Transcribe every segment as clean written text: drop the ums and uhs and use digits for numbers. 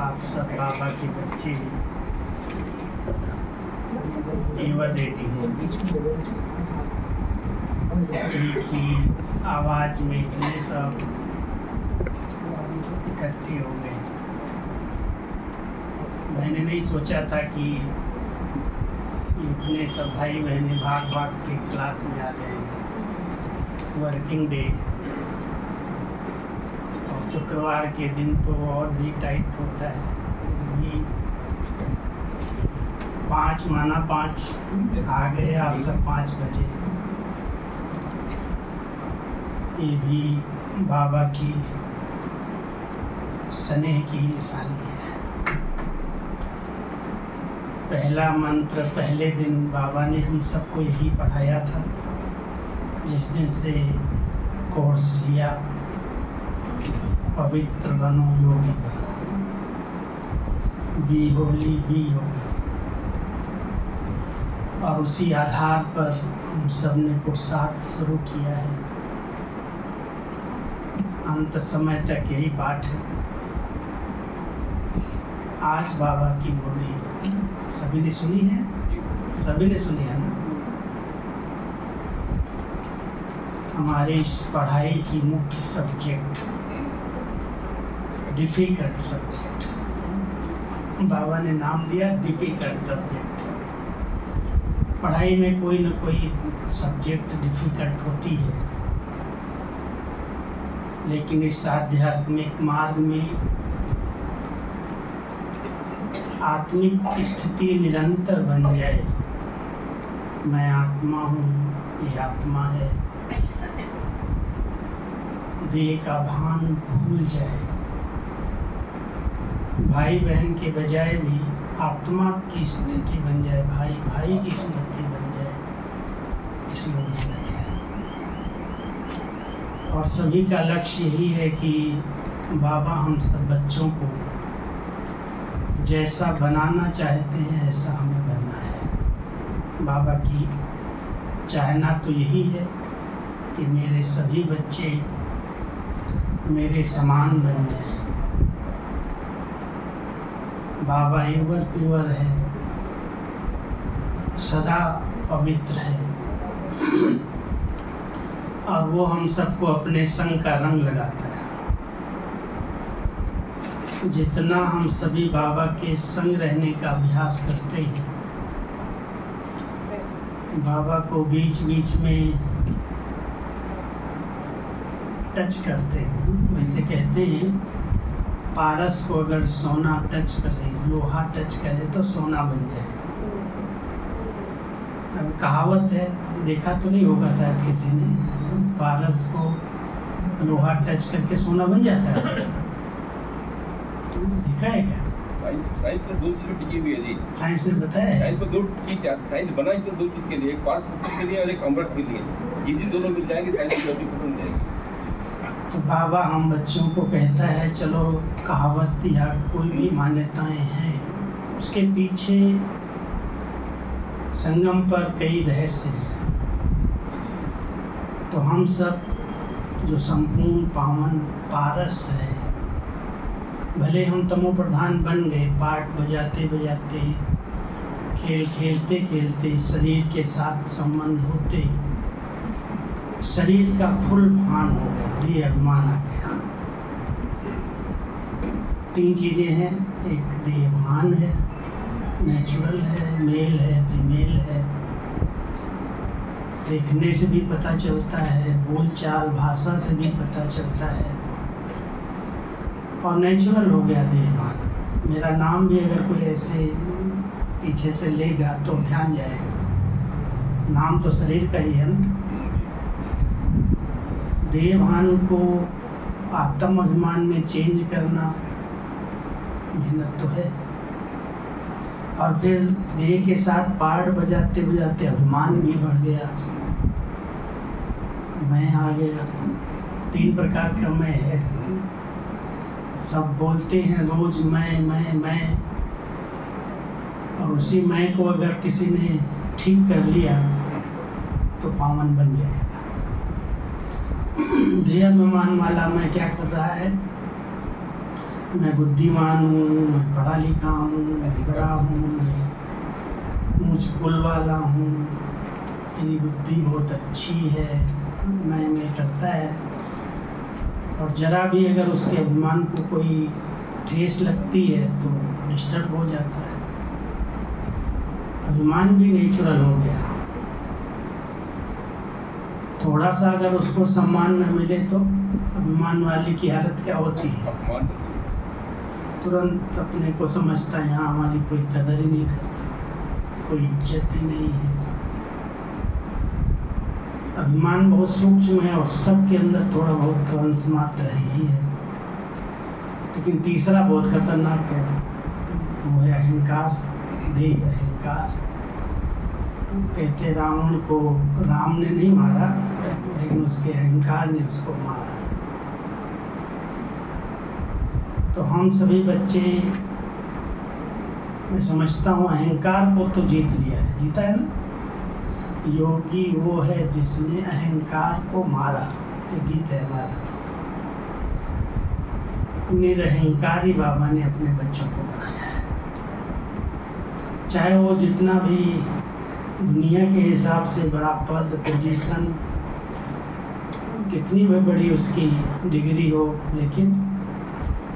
आप सब बाबा के बच्चे एवर रेडी हैं। एक ही आवाज में इतने सब इकट्ठे हो गए। मैंने नहीं सोचा था कि इतने सब भाई बहनें भाग भाग के क्लास में आ जाएंगे। वर्किंग डे और शुक्रवार के दिन तो और भी टाइट होता है। भी 5 माना 5 आ गए आप सब 5 बजे। ये भी बाबा की स्नेह की निशानी है। पहला मंत्र पहले दिन बाबा ने हम सबको यही पढ़ाया था। जिस दिन से कोर्स लिया, पवित्र बनो योगी बनो, बी होली बी योगी। और उसी आधार पर हम सब ने पुरुषार्थ शुरू किया है। अंत समय तक यही पाठ है। आज बाबा की बोली सभी ने सुनी है, सभी ने सुनी है ना। हमारे इस पढ़ाई की मुख्य सब्जेक्ट डिफिकल्ट सब्जेक्ट, बाबा ने नाम दिया डिफिकल्ट सब्जेक्ट। पढ़ाई में कोई ना कोई सब्जेक्ट डिफिकल्ट होती है, लेकिन इस आध्यात्मिक मार्ग में आत्मिक स्थिति निरंतर बन जाए। मैं आत्मा हूँ, ये आत्मा है, देह का भान भूल जाए। भाई बहन के बजाय भी आत्मा की स्मृति बन जाए, भाई भाई की स्मृति बन जाए। इसमें मेहनत है और सभी का लक्ष्य यही है कि बाबा हम सब बच्चों को जैसा बनाना चाहते हैं ऐसा हमें बनना है। बाबा की चाहना तो यही है कि मेरे सभी बच्चे मेरे समान बन जाएं। बाबा एवर प्योर है, सदा पवित्र है और वो हम सबको अपने संग का रंग लगाता है। जितना हम सभी बाबा के संग रहने का अभ्यास करते हैं, बाबा को बीच बीच में टच करते हैं। वैसे कहते हैं पारस को अगर सोना टच करे, लोहा टच करे तो सोना बन जाए। अब कहावत है, देखा तो नहीं होगा शायद किसी ने, पारस को लोहा टच करके सोना बन जाता है। देखा है क्या? साइंस से 2 चीजें टिकी हुई है जी। साइंस ने बताया है। साइंस में 2 चीज, साइंस बना ही सिर्फ 2 चीज के लिए, एक पार्स के लिए और एक अमृत के लिए। ये चीज दोनों मिल जाएंगे, साइंस की रोटी पसंद जाएगी। तो बाबा हम बच्चों को कहता है चलो कहावत या कोई भी मान्यताएं हैं, उसके पीछे संगम पर कई रहस्य हैं। तो हम सब जो संपूर्ण पावन पारस है, भले हम तमो प्रधान बन गए, पाठ बजाते बजाते, खेल खेलते खेलते, शरीर के साथ संबंध होते शरीर का फुल भान हो गया, देह अभिमान आ गया। 3 चीजें हैं, एक देह भान है, नेचुरल है, मेल है, फीमेल है। देखने से भी पता चलता है, बोलचाल भाषा से भी पता चलता है और नेचुरल हो गया देहभान। मेरा नाम भी अगर कोई ऐसे पीछे से लेगा तो ध्यान जाएगा, नाम तो शरीर का ही है ना। देहभान को आत्म अभिमान में चेंज करना मेहनत तो है। और फिर देह के साथ पार्ट बजाते बजाते अभिमान भी बढ़ गया, मैं आ गया। 3 प्रकार का मैं है। सब बोलते हैं रोज मैं, और उसी मैं को अगर किसी ने ठीक कर लिया तो पावन बन जाएगा। देह अभिमान वाला मैं क्या कर रहा है, मैं बुद्धिमान हूँ, मैं पढ़ा लिखा हूँ, मैं बड़ा हूँ, मैं ऊँच कुल वाला हूँ, मेरी बुद्धि बहुत अच्छी है, मैं करता है। और जरा भी अगर उसके अभिमान को कोई ठेस लगती है तो डिस्टर्ब हो जाता है। अभिमान भी नेचुरल हो गया। थोड़ा सा अगर उसको सम्मान न मिले तो अभिमान वाले की हालत क्या होती है? अपमान तुरंत अपने को समझता है यहाँ हमारी कोई कदर ही नहीं करता, कोई इज्जत ही नहीं है। अभिमान बहुत सूक्ष्म है और सबके अंदर थोड़ा बहुत अंश मात्र ही है। लेकिन तीसरा बहुत खतरनाक है, वो है अहंकार, देह अहंकार। कहते रावण को राम ने नहीं मारा, लेकिन उसके अहंकार ने उसको मारा। तो हम सभी बच्चे, मैं समझता हूँ अहंकार को तो जीत लिया है, जीता है ना। योगी वो है जिसने अहंकार को मारा, तो गीत है हमारा। निरअहंकारी बाबा ने अपने बच्चों को बनाया है। चाहे वो जितना भी दुनिया के हिसाब से बड़ा पद, पोजीशन, कितनी भी बड़ी उसकी डिग्री हो, लेकिन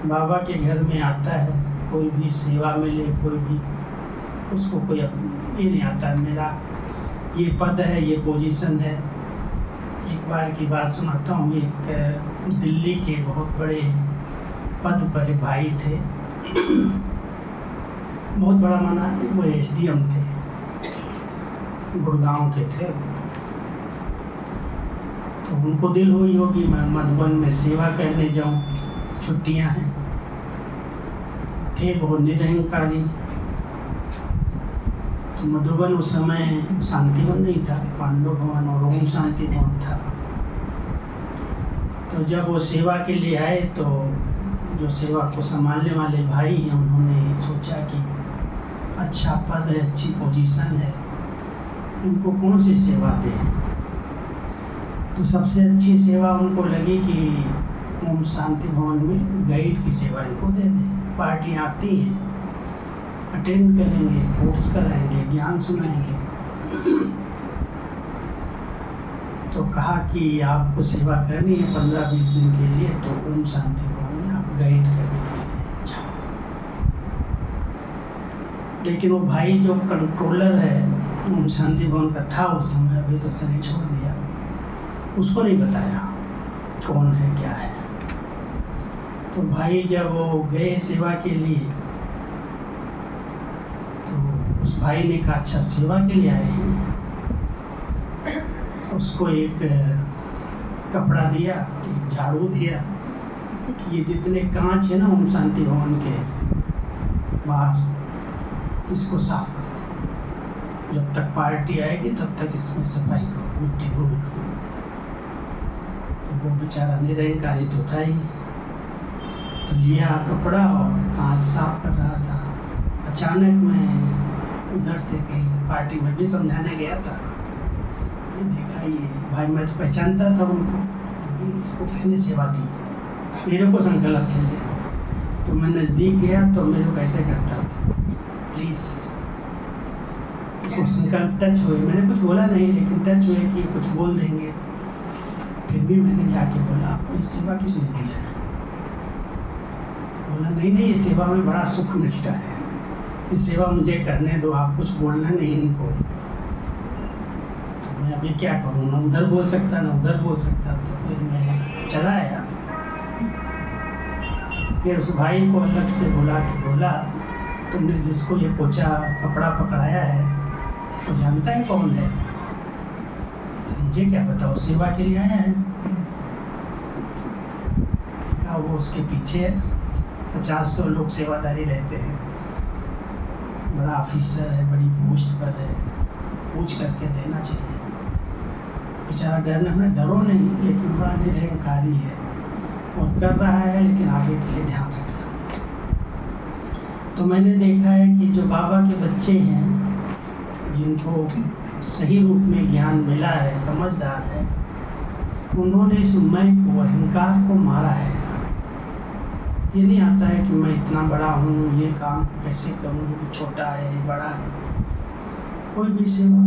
बाबा के घर में आता है, कोई भी सेवा मिले, कोई भी उसको कोई ये नहीं आता मेरा ये पद है, ये पोजीशन है। एक बार की बात सुनाता हूँ। एक दिल्ली के बहुत बड़े पद पर भाई थे, बहुत बड़ा माना, वो SDM थे, गुड़गांव के थे। तो उनको दिल हुई होगी मैं मधुबन में सेवा करने जाऊं, छुट्टियां हैं। थे बहुत निरंकारी। तो मधुबन उस समय शांतिवन नहीं था, पांडव भवन और ओम शांति भवन था। तो जब वो सेवा के लिए आए तो जो सेवा को संभालने वाले भाई हैं, उन्होंने सोचा कि अच्छा पद है, अच्छी पोजीशन है, उनको कौन सी सेवा दें। तो सबसे अच्छी सेवा उनको लगी कि ओम शांति भवन में गाइड की सेवा इनको दे दें। पार्टियाँ आती हैं, अटेंड करेंगे, कोर्स कराएंगे, ज्ञान सुनाएंगे। तो कहा कि आपको सेवा करनी है 15-20 दिन के लिए, तो ओम शांति भवन में आप गाइड करने के लिए जाओ। लेकिन वो भाई जो कंट्रोलर है ओम शांति भवन का था उस समय, अभी तो शरीर छोड़ दिया, उसको नहीं बताया कौन है क्या है। तो भाई जब वो गए सेवा के लिए, तो उस भाई ने कहा अच्छा सेवा के लिए आए हैं। उसको एक कपड़ा दिया, एक झाड़ू दिया कि ये जितने कांच है ना ओम शांति भवन के बाहर, इसको साफ करो। जब तक पार्टी आएगी तब तक इसमें सफाई करो, मिट्टी धूल। तो वो बेचारा निरंकारी तो था ही, तो लिया कपड़ा और कांच साफ कर रहा था। अचानक मैं उधर से कहीं पार्टी में भी समझाने गया था, ये देखा ये भाई, मैं तो पहचानता था उनको, इसको किसने सेवा दी, मेरे को संकल्प चले। तो मैं नज़दीक गया तो मेरे को ऐसे करता था, प्लीज़। उसको संकल्प टच हुए, मैंने कुछ बोला नहीं, लेकिन टच हुए कि कुछ बोल देंगे। फिर भी मैंने जाके बोला आपको ये सेवा किसने दी है? बोला नहीं नहीं, ये सेवा में बड़ा सुख मिलता है, ये सेवा मुझे करने दो, आप कुछ बोलना नहीं इनको। तो मैं अभी क्या करूँ, ना उधर बोल सकता ना उधर बोल सकता। तो फिर मैं चला आया। फिर उस भाई को अलग से बुला के बोला, तुमने जिसको ये पोचा कपड़ा पकड़ाया है, इसको जानता है कौन है? मुझे क्या पता, वो सेवा के लिए आया है। क्या वो उसके पीछे 50-100 लोग सेवादारी रहते हैं, बड़ा ऑफिसर है, बड़ी पोस्ट पर है, पूछ करके देना चाहिए। बेचारा डरो नहीं, लेकिन बड़ा निरंकारी है और कर रहा है, लेकिन आगे के लिए ध्यान रखना। तो मैंने देखा है कि जो बाबा के बच्चे हैं, जिनको सही रूप में ज्ञान मिला है, समझदार है, उन्होंने इस मैं को, अहंकार को मारा है। ये नहीं आता है कि मैं इतना बड़ा हूँ, ये काम कैसे करूँ, ये छोटा है ये बड़ा है। कोई भी सेवा,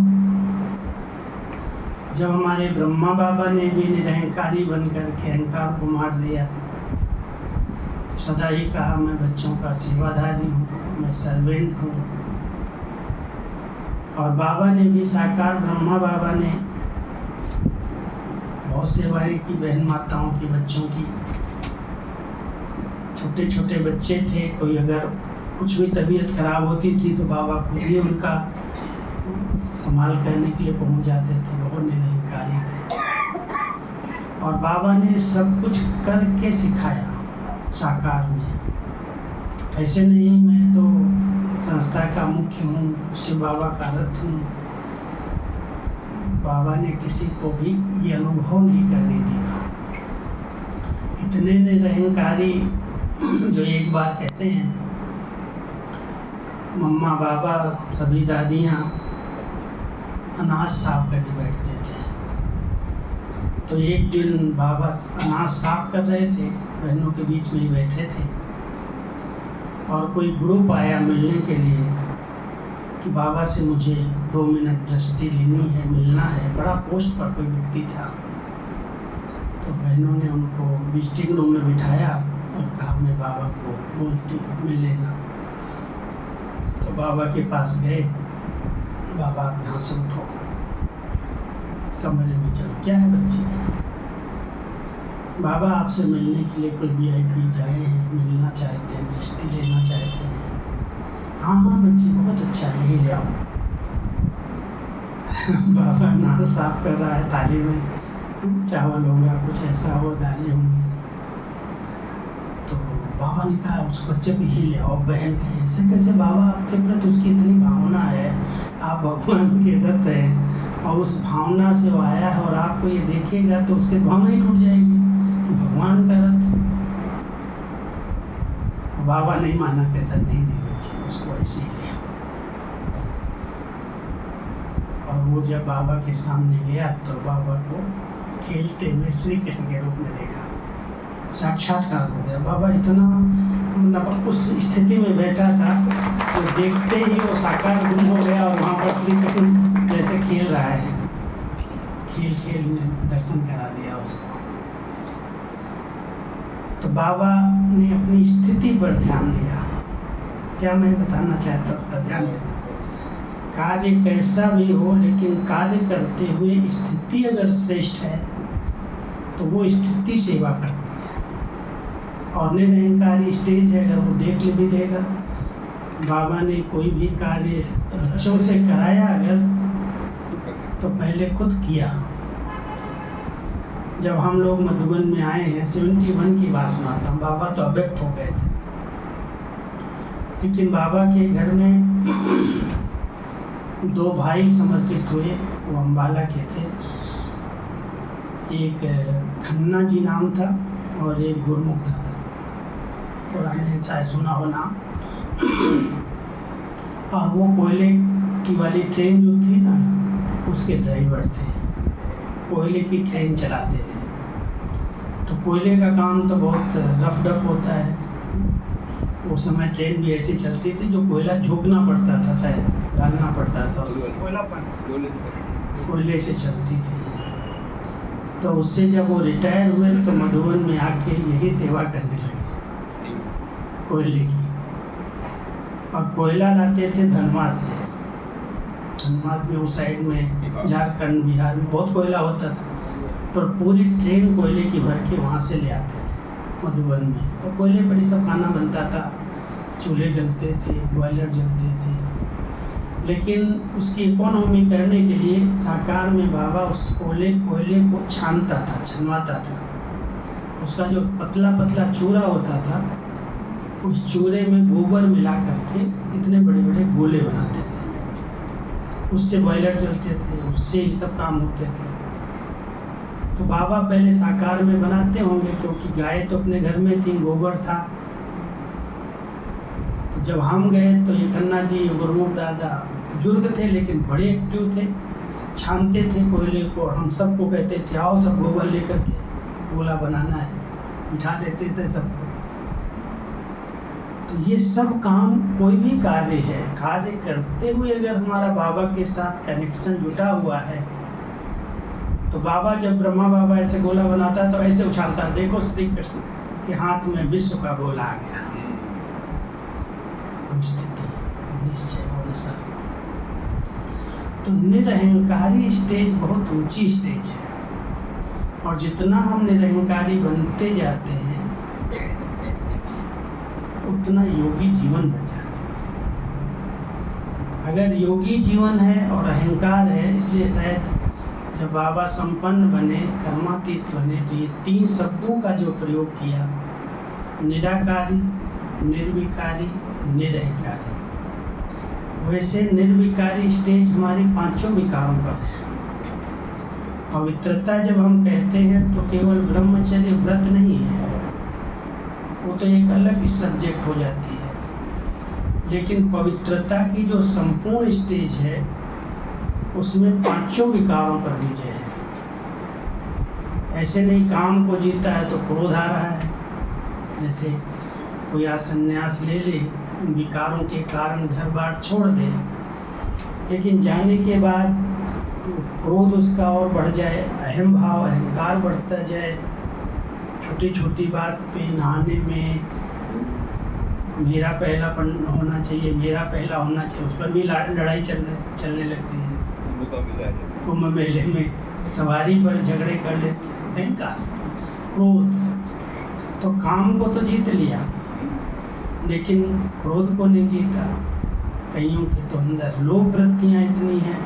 जब हमारे ब्रह्मा बाबा ने भी निरहंकारी बन करके अहंकार को मार दिया, तो सदा ही कहा मैं बच्चों का सेवाधारी हूँ, मैं सर्वेंट हूँ। और बाबा ने भी, साकार ब्रह्मा बाबा ने बहुत सेवाएं की बहन माताओं की, बच्चों की। छोटे छोटे बच्चे थे, कोई अगर कुछ भी तबीयत खराब होती थी तो बाबा खुद ही उनका संभाल करने के लिए पहुंच जाते थे। बहुत निरंकारी थे और बाबा ने सब कुछ करके सिखाया साकार में। ऐसे नहीं मैं तो संस्था का मुख्य हूँ, शिव बाबा का रथ हूँ। बाबा ने किसी को भी ये अनुभव नहीं करने दिया। इतने निरहंकारी जो एक बार कहते हैं, मम्मा बाबा सभी दादियाँ अनाज साफ करके बैठते थे। तो एक दिन बाबा अनाज साफ कर रहे थे, बहनों के बीच में ही बैठे थे और कोई ग्रुप आया मिलने के लिए कि बाबा से मुझे 2 मिनट दृष्टि लेनी है, मिलना है। बड़ा पोस्ट पर कोई व्यक्ति था। तो बहनों ने उनको विजिटिंग रूम में बिठाया और कहा मैं बाबा को बोलती हूँ, मिल लेना। तो बाबा के पास गए, बाबा आप यहाँ से उठो, कमरे में चलो। क्या है बच्ची? बाबा आपसे मिलने के लिए कोई VIP जाए हैं, मिलना चाहते हैं, दृष्टि लेना चाहते हैं। हाँ हाँ बच्ची, बहुत अच्छा है, यही ले आओ। बाबा नाक साफ कर रहा है, थाली में चावल होगा, कुछ ऐसा हो, दालें होंगी। तो बाबा ने कहा उस बच्चे को ही ले आओ। बहन कहे ऐसे कैसे बाबा, आपके प्रति उसकी इतनी भावना है, आप भगवान के दत्त हैं और उस भावना से वो आया है और आपको ये देखेगा तो उसकी भावना ही टूट जाएगी कि भगवान का रथ। बाबा नहीं माना, कैसा नहीं बच्चे, उसको ऐसे ही लिया। और वो जब बाबा के सामने गया तो बाबा को खेलते हुए श्री कृष्ण के रूप में देखा, साक्षात्कार हो गया। बाबा इतना मतलब उस स्थिति में बैठा था तो देखते ही वो साकार गुम हो गया और वहाँ पर श्री कृष्ण जैसे खेल रहा है, खेल खेल में दर्शन करा दिया उसको। तो बाबा ने अपनी स्थिति पर ध्यान दिया। क्या मैं बताना चाहता हूँ, ध्यान दें। कार्य कैसा भी हो, लेकिन कार्य करते हुए स्थिति अगर श्रेष्ठ है तो वो स्थिति सेवा करती है। और निरहंकारी स्टेज है, अगर वो देख ले भी देगा। बाबा ने कोई भी कार्य बच्चों से कराया अगर, तो पहले खुद किया। जब हम लोग मधुबन में आए हैं, 71 की बात सुनाता हूँ, बाबा तो अव्यक्त हो गए थे, लेकिन बाबा के घर में 2 भाई समर्पित हुए। वो अम्बाला के थे, एक खन्ना जी नाम था और एक गुरमुख था, पुराने चाहे सुना हो नाम। और वो कोयले की वाली ट्रेन जो थी ना, उसके ड्राइवर थे, कोयले की ट्रेन चलाते थे। तो कोयले का काम तो बहुत रफ डफ होता है। उस समय ट्रेन भी ऐसी चलती थी जो कोयला झोंकना पड़ता था, शायद डालना पड़ता था, कोयले से चलती थी। तो उससे जब वो रिटायर हुए तो मधुबन में आके यही सेवा करने लगे कोयले की। और कोयला लाते थे धनबाद से। धनबाद में उस साइड में झारखंड बिहार में बहुत कोयला होता था, तो पूरी ट्रेन कोयले की भर के वहाँ से ले आते थे मधुबन में। और कोयले पर ही सब खाना बनता था, चूल्हे जलते थे, बॉयलर जलते थे। लेकिन उसकी इकोनॉमी करने के लिए साकार में बाबा उस कोयले को छानता था, छनवाता था। उसका जो पतला पतला चूरा होता था, उस चूरे में गोबर मिला करके इतने बड़े बड़े गोले बनाते थे। उससे बॉयलर जलते थे, उससे ही सब काम होते थे। तो बाबा पहले साकार में बनाते होंगे, क्योंकि गाय तो अपने घर में थी, गोबर था। तो जब हम गए तो ये खन्ना जी, गुरमुख दादा बुजुर्ग थे लेकिन बड़े एक्टिव थे, छानते थे कोयले को। और हम सबको कहते थे आओ सब गोबर लेकर के गोला बनाना है, बिठा देते थे सबको। तो ये सब काम, कोई भी कार्य है, कार्य करते हुए अगर हमारा बाबा के साथ कनेक्शन जुटा हुआ है, तो बाबा जब ब्रह्मा बाबा ऐसे गोला बनाता है तो ऐसे उछालता है, देखो श्री कृष्ण के हाथ में विश्व का गोला आ गया। स्थिति, निश्चय और नशा। तो निरहंकारी स्टेज बहुत ऊंची स्टेज है, और जितना हम निरहंकारी बनते जाते हैं उतना योगी जीवन बन जाता है। अगर योगी जीवन है और अहंकार है, इसलिए शायद जब बाबा संपन्न बने, कर्मातीत बने, तो ये 3 शब्दों का जो प्रयोग किया, निराकारी, निर्विकारी, निरहंकारी। वैसे निर्विकारी स्टेज हमारी 5 विकारों पर है। पवित्रता जब हम कहते हैं तो केवल ब्रह्मचर्य व्रत नहीं है, वो तो एक अलग सब्जेक्ट हो जाती है। लेकिन पवित्रता की जो संपूर्ण स्टेज है उसमें 5 विकारों पर विजय है। ऐसे नहीं काम को जीता है तो क्रोध आ रहा है, जैसे कोई संन्यास ले ले, विकारों के कारण घर बार छोड़ दे, लेकिन जाने के बाद क्रोध उसका और बढ़ जाए, अहम भाव, अहंकार बढ़ता जाए, छोटी छोटी बात पे नहाने में मेरा पहला होना चाहिए, मेरा पहला होना चाहिए, उस पर भी लड़ाई चलने लगती है। कुंभ मेले में सवारी पर झगड़े कर लेते, अहंकार, क्रोध। तो काम को तो जीत लिया, लेकिन क्रोध को नहीं जीता। कईयों के तो अंदर लोभ वृत्तियाँ इतनी हैं,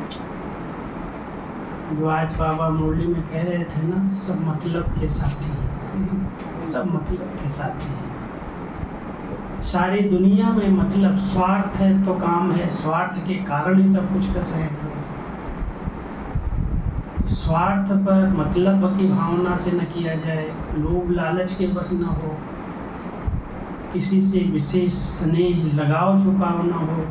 जो आज बाबा मुरली में कह रहे थे ना, सब मतलब के साथी हैं, सब मतलब के साथी हैं। सारी दुनिया में मतलब, स्वार्थ है तो काम है, स्वार्थ के कारण ही सब कुछ कर रहे हैं। स्वार्थ पर, मतलब की भावना से न किया जाए, लोभ लालच के बस न हो, किसी से विशेष स्नेह लगाव झुकाव न हो,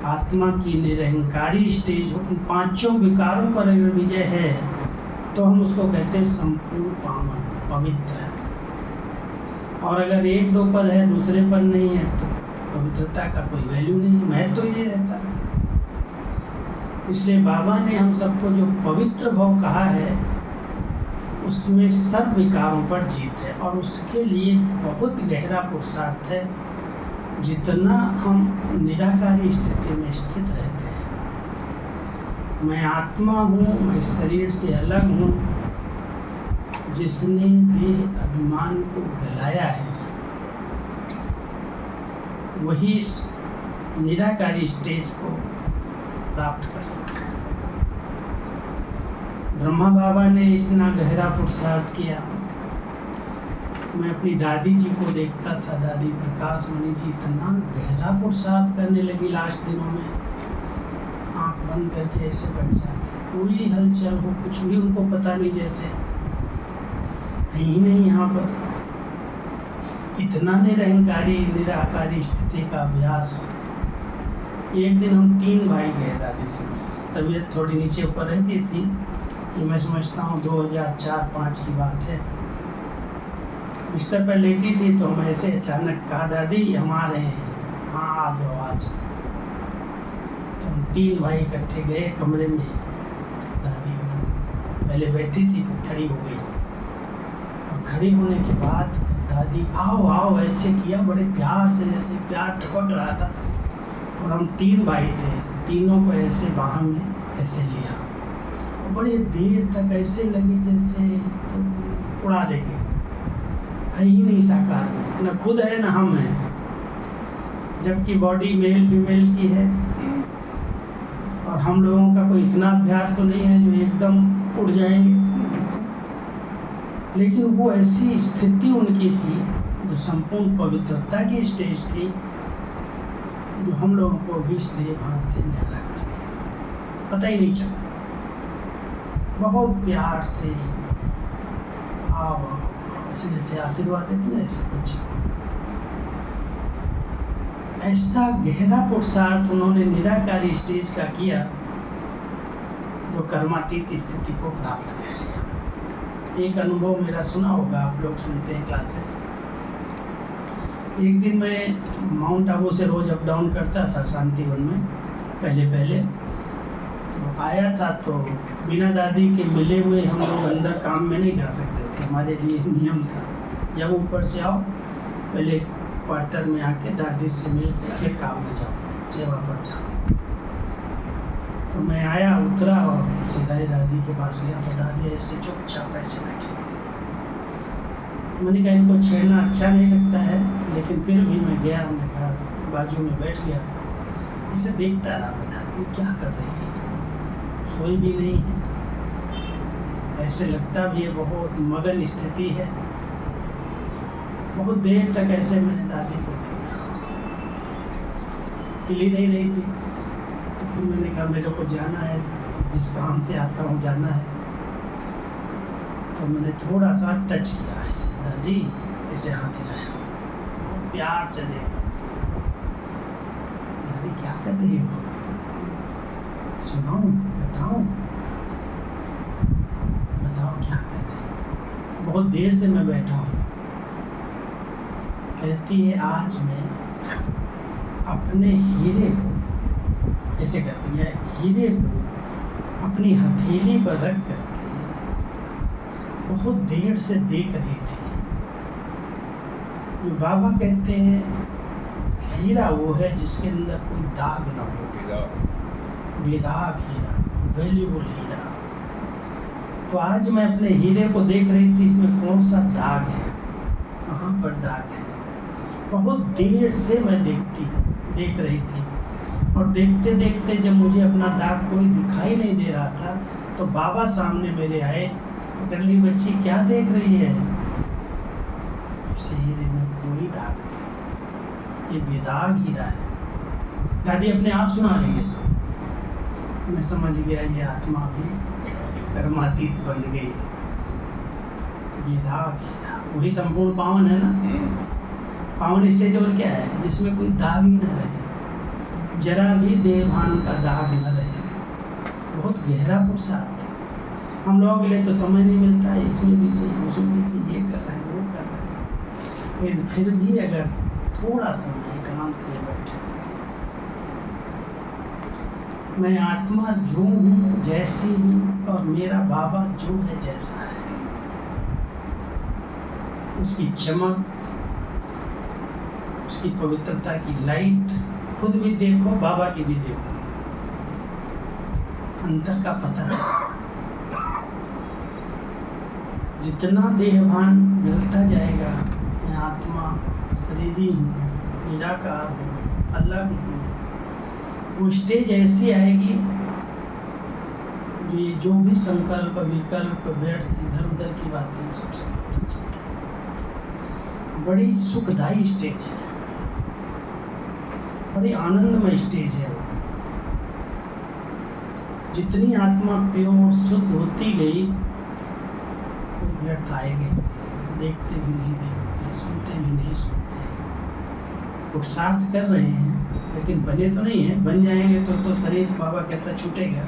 आत्मा की निरहंकारी स्टेज हो, उन 5 विकारों पर अगर विजय है तो हम उसको कहते हैं संपूर्ण पावन, पवित्र। और अगर 1-2 पर है, दूसरे पर नहीं है, तो पवित्रता का कोई वैल्यू नहीं, महत्व तो ये रहता है। इसलिए बाबा ने हम सबको जो पवित्र भाव कहा है, उसमें सब विकारों पर जीत है, और उसके लिए बहुत गहरा पुरुषार्थ है। जितना हम निराकारी स्थिति में स्थित रहते हैं, मैं आत्मा हूँ, मैं शरीर से अलग हूँ, जिसने देह अभिमान को गलाया है, वही इस निराकारी स्टेज को प्राप्त कर सकता है। ब्रह्मा बाबा ने इतना गहरा पुरुषार्थ किया। मैं अपनी दादी जी को देखता था, दादी प्रकाश मणि जी इतना गहरा पुरुषार्थ करने लगी लास्ट दिनों में, आंख बंद करके ऐसे बैठ जाती, पूरी हलचल हो, कुछ भी उनको पता नहीं, जैसे नहीं नहीं। यहाँ पर इतना निरहंकारी, निराकारी स्थिति का अभ्यास। एक दिन हम 3 भाई गए दादी से, तबीयत थोड़ी नीचे ऊपर रहती थी, ये मैं समझता हूँ 2004-5 की बात है। बिस्तर पर लेटी थी तो हम ऐसे अचानक कहा, दादी हम आ रहे हैं, हाँ आ जाओ आ जाओ। तो हम 3 भाई इकट्ठे गए कमरे में। दादी पहले बैठी थी, फिर खड़ी हो गई, और खड़ी होने के बाद दादी आओ आओ ऐसे किया, बड़े प्यार से, जैसे प्यार टपक रहा था। और हम 3 भाई थे, तीनों को ऐसे बाह में ऐसे लिया, और बड़े देर तक ऐसे लगे जैसे तो उड़ा देंगे, है ही नहीं साकार में, न खुद है न हम हैं, जबकि बॉडी मेल फीमेल की है। और हम लोगों का कोई इतना अभ्यास तो नहीं है जो एकदम उड़ जाएंगे, लेकिन वो ऐसी स्थिति उनकी थी जो संपूर्ण पवित्रता की स्टेज थी, जो हम लोगों को भी इस देवभान से न्यारा करती, पता ही नहीं चला। बहुत प्यार से आओ ऐसे जैसे आशीर्वाद देते ना, ऐसा कुछ। ऐसा गहरा पुरुषार्थ उन्होंने निराकारी स्टेज का किया, जो कर्मातीत स्थिति को प्राप्त कर लिया। एक अनुभव मेरा सुना होगा, आप लोग सुनते हैं क्लासेस। एक दिन मैं माउंट आबू से रोज अप डाउन करता था शांतिवन में, पहले तो आया था, तो बिना दादी के मिले हुए हम लोग अंदर काम में नहीं जा सकते थे, हमारे लिए नियम था। जब ऊपर से आओ पहले क्वार्टर में आके दादी से मिल के फिर काम में जाओ, सेवा पर जाओ। तो मैं आया, उतरा और सीधा ही दादी के पास गया, तो दादी ऐसे चुपचाप ऐसे बैठी। मैंने कहा इनको छेड़ना अच्छा नहीं लगता है, लेकिन फिर भी मैं गया, हमने कहा बाजू में बैठ गया, इसे देखता रहा, दादी क्या कर रही है, सोई भी नहीं है, ऐसे लगता भी है बहुत मगन स्थिति है। बहुत देर तक ऐसे मैंने दादी को देखा, हिली नहीं रही थी। तो फिर मैंने कहा मेरे को जाना है, जिस काम से आता हूँ जाना है। तो मैंने थोड़ा सा टच किया ऐसे, दादी ऐसे हाथ हिलाया, बहुत प्यार से देखा उसे। दादी क्या कर रही हो, सुनाऊं, बताऊं, बताओ क्या कर रहे हो। बहुत देर से मैं बैठा हूँ। कहती है आज मैं अपने हीरे को, ऐसे करती है, हीरे को अपनी हथेली पर रख कर बहुत देर से देख रही थी। बाबा कहते हैं हीरा वो है जिसके अंदर कोई दाग ना हो, बेदाग हीरा, वैल्यूबल हीरा। तो आज मैं अपने हीरे को देख रही थी, इसमें कौन सा दाग है, कहाँ पर दाग है। बहुत देर से मैं देख रही थी, और देखते देखते जब मुझे अपना दाग कोई दिखाई नहीं दे रहा था, तो बाबा सामने मेरे आए। गली बच्ची क्या देख रही है, हीरे में कोई दाग नहीं, ये बेदाग हीरा है। दादी अपने आप सुना रही है सब। मैं समझ गया ये आत्मा भी कर्मातीत बन गई। बेदाग हीरा वही संपूर्ण पावन है ना। पावन स्टेज और क्या है, जिसमें कोई दाग ही न रहे, जरा भी देहभान का दाग न रहे। बहुत गहरा पुरुषार्थ। हम लोगों के लिए तो समय नहीं मिलता है, इसमें भी चाहिए, उसमें भी चाहिए, ये कर रहे हैं, वो कर रहे हैं। फिर भी अगर थोड़ा समय एकांत में बैठे, मैं आत्मा जो हूँ, जैसी हूँ, और मेरा बाबा जो है जैसा है, उसकी चमक, उसकी पवित्रता की लाइट खुद भी देखो, बाबा की भी देखो, अंतर का पता है। जितना देहभान मिलता जाएगा, मैं आत्मा शरीरी हूँ, निराकार हूँ, अलग हूँ, वो स्टेज ऐसी आएगी ये जो भी संकल्प विकल्प व्यर्थ इधर उधर की बातें सबसे बड़ी सुखदायी स्टेज है, बड़ी आनंदमय स्टेज है। जितनी आत्मा प्योर शुद्ध होती गई, व्यर्थ आएंगे, देखते भी नहीं देखते, सुनते भी नहीं सुनते, पुरुषार्थ कर रहे हैं लेकिन बने तो नहीं है। बन जाएंगे तो शरीर बाबा कहता छूटेगा।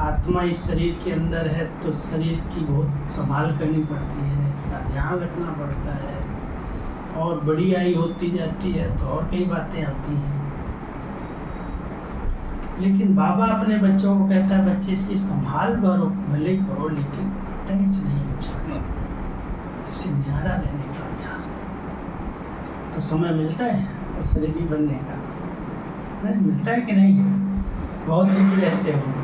आत्मा इस शरीर के अंदर है तो शरीर की बहुत संभाल करनी पड़ती है, इसका ध्यान रखना पड़ता है, और बड़ी आयु होती जाती है तो और कई बातें आती हैं। लेकिन बाबा अपने बच्चों को कहता है बच्चे इसकी संभाल करो, भले करो, लेकिन अटैच नहीं हो जाना, इसे न्यारा रहने का अभ्यास करो। तो समय मिलता है और शरीरी बनने का, नहीं मिलता है कि नहीं? बहुत दुखी रहते हो।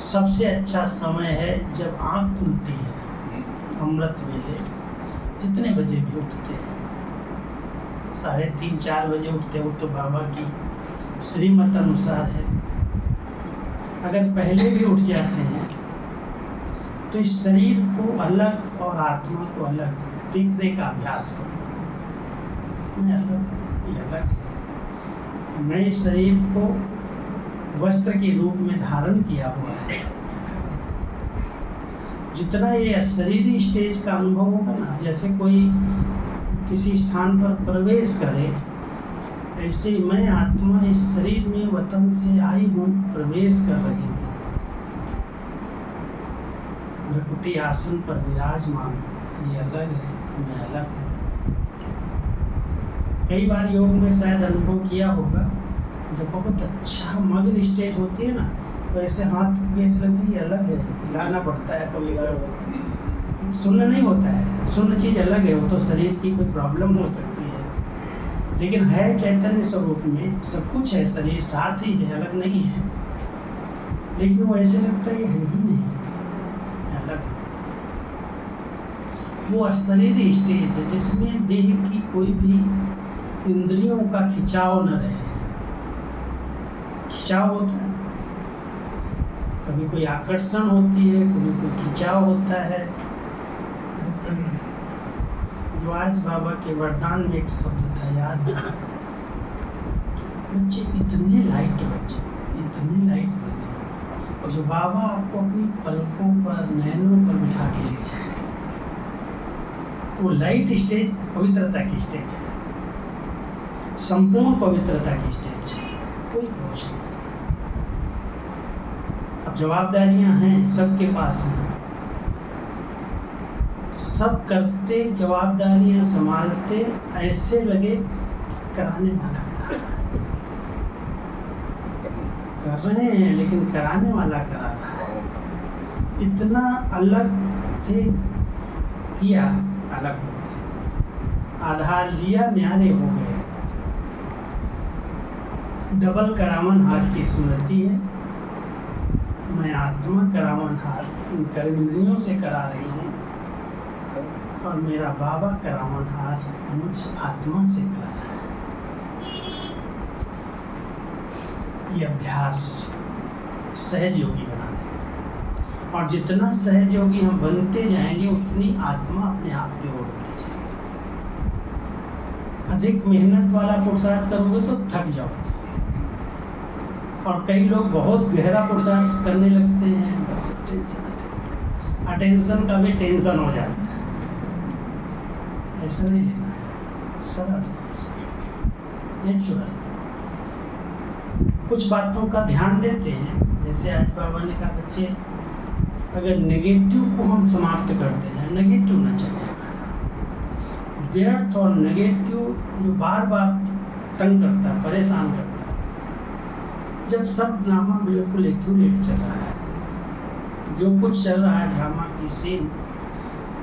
सबसे अच्छा समय है जब आँख खुलती है, अमृत वेले। जितने बजे भी उठते हैं, 3:30-4 बजे उठते हो तो बाबा की श्रीमत अनुसार है। अगर पहले भी उठ जाते हैं तो इस शरीर को अलग और आत्मा को अलग देखने का अभ्यास करो। मैं अलग, ये अलग है। मैं इस शरीर को वस्त्र के रूप में धारण किया हुआ है। जितना ये शरीरी स्टेज का अनुभव होगा ना, जैसे कोई किसी स्थान पर प्रवेश करे, ऐसे मैं आत्मा इस शरीर में वतन से आई हूँ, प्रवेश कर रही हूँ। भ्रकुटी त्रिपाठी आसन पर विराजमान, ये अलग है, मैं अलग हूँ। कई बार योग में शायद अनुभव किया होगा, जब बहुत अच्छा मग्न स्टेज होती है ना, तो ऐसे हाथ भी ऐसे लगता है ये अलग है, हिलाना पड़ता है कभी कभी। सुन्न नहीं होता है, सुन्न चीज़ अलग है, वो तो शरीर की कोई प्रॉब्लम हो सकती है, लेकिन है चैतन्य स्वरूप में, सब कुछ है, शरीर साथ ही है, अलग नहीं है। लेकिन वो ऐसे लगता है ये है ही नहीं, अलग। वो अशरीरी स्टेज है जिसमें देह की कोई भी इंद्रियों का खिंचाव न रहे। खिंचाव होता है, कभी कोई आकर्षण होती है, कभी कोई खिंचाव होता है। जो आज बाबा के वरदान में एक शब्द था, याद है, बच्चे इतने लाइट, बच्चे इतने लाइट बच्चे, और जो बाबा आपको अपनी पलकों पर, नैनों पर बिठा के ले जाए, वो लाइट स्टेज पवित्रता की स्टेज है, संपूर्ण पवित्रता की स्टेज है, कोई बोझ नहीं। अब जवाबदारियां हैं, सबके पास हैं, सब करते, जवाबदारियां संभालते, ऐसे लगे कराने वाला कर रहे हैं, लेकिन कराने वाला करा रहा है। इतना अलग से किया, अलग हो गए, आधार लिया, न्यारे हो गए। डबल करावन हाथ की स्मृति है, मैं आत्मा करावन हाथ इन कर्मेंद्रियों से करा रही हूँ, और मेरा बाबा करावन हाथ मुझ आत्मा से करा रहा है। ये अभ्यास सहज योगी बना देगा, और जितना सहज योगी हम बनते जाएंगे, उतनी आत्मा अपने आप की ओर होती जाएगी। अधिक मेहनत वाला पुरुषार्थ करोगे तो थक जाओगे, और कई लोग बहुत गहरा पुरुषार्थ करने लगते हैं, बस टेंशन अटेंशन का भी टेंशन हो जाता है। ऐसा नहीं लेना है, सरल नेचुरल। कुछ बातों का ध्यान देते हैं, जैसे आज बाबा ने कहा, बच्चे अगर नेगेटिव को हम समाप्त करते हैं, नेगेटिव ना चलेगा, व्यर्थ और नेगेटिव जो बार बार तंग करता है, परेशान करता है। जब सब ड्रामा बिल्कुल एक्यूरेट चल रहा है, जो कुछ चल रहा है ड्रामा की सीन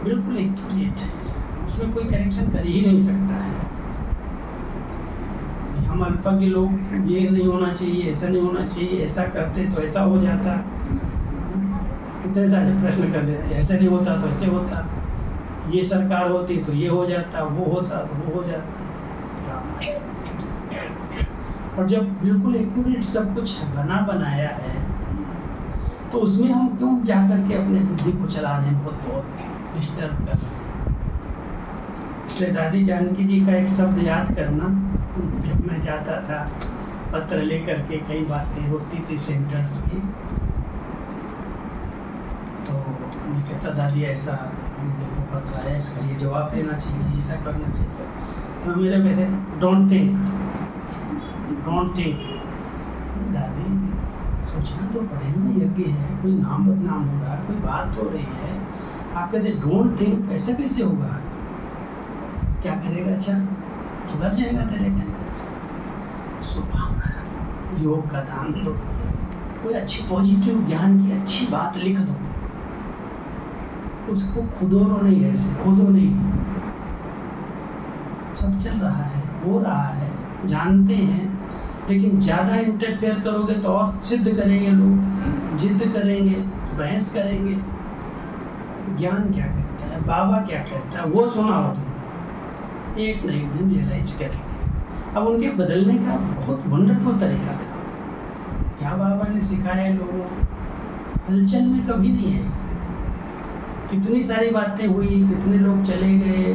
बिल्कुल एक्यूरेट है, उसमें कोई करेक्शन कर ही नहीं सकता है। हम अल्पज्ञ लोग, ये नहीं होना चाहिए, ऐसा नहीं होना चाहिए, ऐसा करते तो ऐसा हो जाता, इतने सारे प्रश्न कर लेते, ऐसा नहीं होता तो ऐसे होता, ये सरकार होती तो ये हो जाता, वो होता तो वो हो जाता। और जब बिल्कुल एक्यूरेट सब कुछ बना बनाया है, तो उसमें हम क्यों जाकर के अपने बुद्धि को चलाने में बहुत डिस्टर्ब कर। इसलिए दादी जानकी जी का एक शब्द याद करना, जब मैं जाता था पत्र लेकर के, कई बातें होती थी सेंटर्स की, तो मैं कहता, दादी ऐसा देखो पत्र आया, इसका ये जवाब देना चाहिए, ऐसा करना चाहिए। तो मेरे कहते, डोंट थिंक, डोंट थिंक। दादी सोचना तो पड़ेगा, यज्ञ है, कोई नाम बदनाम हो रहा है, कोई बात हो रही है, आप कहते डोंट थिंक, ऐसा कैसे होगा? क्या करेगा? अच्छा सुधर जाएगा तेरे कहने से। सुभान, योग का दान दो, कोई अच्छी पॉजिटिव ज्ञान की अच्छी बात लिख दो, उसको खुदोरो नहीं, ऐसे खुदो नहीं। सब चल रहा है, हो रहा है, जानते हैं, लेकिन ज़्यादा इंटरफेयर करोगे तो और सिद्ध करेंगे लोग, जिद करेंगे, बहस करेंगे। ज्ञान क्या कहता है, बाबा क्या कहता है, वो सुना हो तुम, एक न एक दिन रियलाइज करेंगे। अब उनके बदलने का बहुत वंडरफुल तरीका था, क्या बाबा ने सिखाया लोगों को, हलचल में कभी नहीं है। कितनी सारी बातें हुई, कितने लोग चले गए,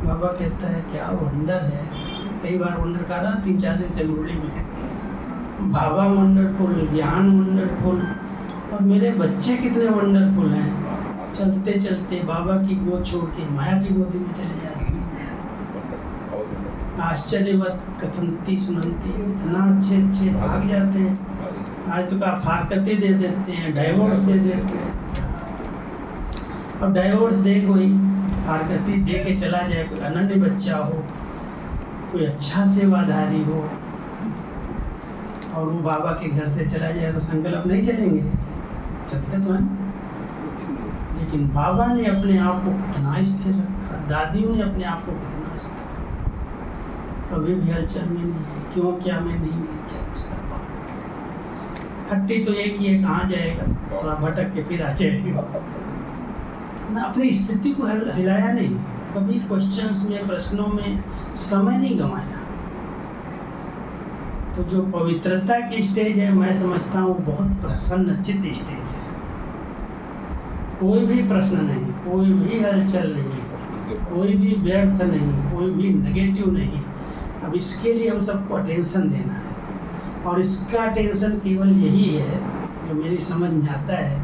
बाबा कहता है क्या वंडर है। कई बार वंडर का रहा, 3-4 दिन से मुरली में है, बाबा वंडरफुल, ज्ञान वंडरफुल, और मेरे बच्चे कितने वंडरफुल हैं। चलते चलते बाबा की गोद छोड़ के माया की गोदी में चले जाते हैं। आश्चर्यवत कथनती सुनती, इतना अच्छे अच्छे भाग जाते हैं। आज तो का फारकती दे देते हैं, डाइवोर्स दे देते हैं। अब डाइवोर्स दे कोई फारकती दे के चला जाए, कोई अनन्य बच्चा हो, कोई अच्छा सेवाधारी हो और वो बाबा के घर से चला जाए तो संकल्प नहीं चलेंगे, चलते तो हैं। लेकिन बाबा ने अपने आप को कितना स्थिर रखा, दादियों ने अपने आप को कितना स्थिर, कभी भी हलचल में नहीं है। क्यों क्या मैं नहीं मिल हट्टी तो एक ही है, कहाँ जाएगा, थोड़ा भटक के फिर आ जाएगा ना। अपनी स्थिति को हिलाया नहीं, कभी क्वेश्चंस में, प्रश्नों में समय नहीं गंवाया। तो जो पवित्रता की स्टेज है, मैं समझता हूँ बहुत प्रसन्नचित्त स्टेज है। कोई भी प्रश्न नहीं, कोई भी हलचल नहीं, कोई भी व्यर्थ नहीं, कोई भी नेगेटिव नहीं। अब इसके लिए हम सबको अटेंशन देना है, और इसका अटेंशन केवल यही है जो मेरी समझ में आता है,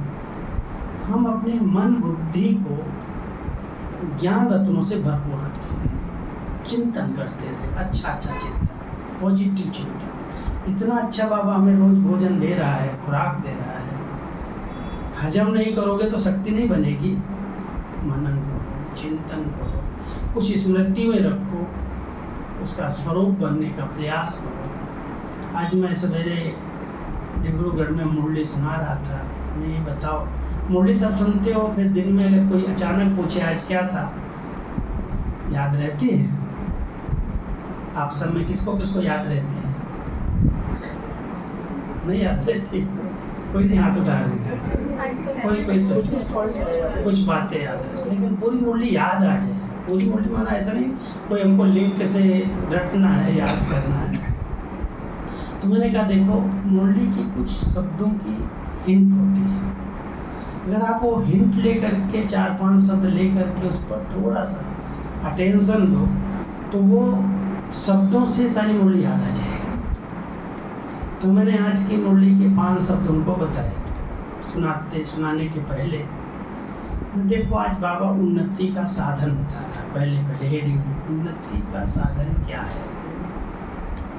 हम अपने मन बुद्धि को ज्ञान रत्नों से भरपूर रखें, चिंतन करते रहे, अच्छा चिंतन, पॉजिटिव चिंतन। इतना अच्छा बाबा हमें रोज भोजन दे रहा है, खुराक दे रहा है, हजम नहीं करोगे तो शक्ति नहीं बनेगी। मनन करो, चिंतन करो, कुछ स्मृति में रखो, उसका स्वरूप बनने का प्रयास करो। आज मैं सवेरे डिब्रूगढ़ में मुरली सुना रहा था। मैं ये बताओ, मुरली सब सुनते हो, फिर दिन में अगर कोई अचानक पूछे आज क्या था, याद रहती है? आप सब में किसको किसको याद रहती है? नहीं याद रहती, कोई नहीं हाथ उठा रहे, कोई तो कुछ बातें याद है, लेकिन पूरी मुरली याद आ जाए। पूरी मुरली माना ऐसा नहीं कोई हमको लिंक से रटना है, याद करना है। तो मैंने कहा देखो, मुरली की कुछ शब्दों की हिंट होती है। अगर आप वो हिंट लेकर के 4-5 शब्द लेकर के उस पर थोड़ा सा अटेंशन दो, तो वो शब्दों से सारी मुरली याद आ जाएगी। तो मैंने आज की मुरली के 5 शब्द उनको बताए सुनाने के पहले। देखो, आज बाबा उन्नति का साधन बता रहा। पहले हेडिंग, उन्नति का साधन क्या है,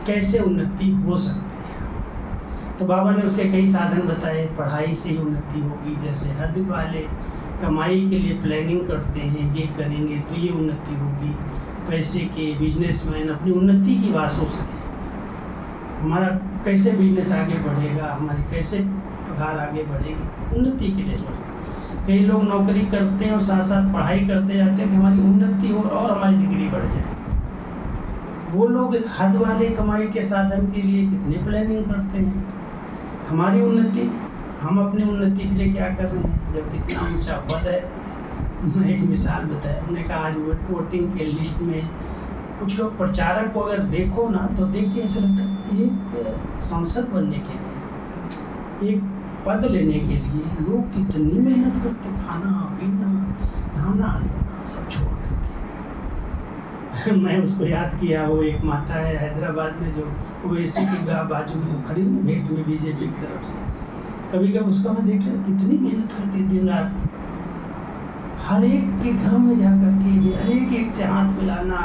कैसे उन्नति हो सकती है। तो बाबा ने उसके कई साधन बताए। पढ़ाई से ही उन्नति होगी, जैसे हद वाले कमाई के लिए प्लानिंग करते हैं, ये करेंगे तो ये उन्नति होगी। पैसे के बिजनेसमैन अपनी उन्नति की बात सोचते हैं, हमारा कैसे बिजनेस आगे बढ़ेगा, हमारी कैसे पगार आगे बढ़ेगी, उन्नति के लिए सोचते हैं। कई लोग नौकरी करते हैं और साथ साथ पढ़ाई करते जाते हैं कि हमारी उन्नति हो और हमारी डिग्री बढ़ जाए। वो लोग हद वाले कमाई के साधन के लिए कितनी प्लानिंग करते हैं। हमारी उन्नति, हम अपनी उन्नति के लिए क्या कर रहे हैं, जब कितना ऊंचा पद है। मैं एक मिसाल बताया, उन्होंने कहा आज वोटिंग के लिस्ट में कुछ लोग प्रचारक को अगर देखो ना, तो देख के ऐसा लगता है एक सांसद बनने के लिए, एक पद लेने के लिए लोग कितनी मेहनत करते, खाना पीना नहाना सब छोड़ करके। मैं उसको याद किया, वो एक माता है हैदराबाद में, जो ओवैसी की बाजू में खड़ी हुई भेंट में बीजेपी की तरफ से। कभी कभी उसका मैं देख लिया, कितनी मेहनत करती दिन रात, हर एक के घर में जा करके हर एक से हाथ मिलाना,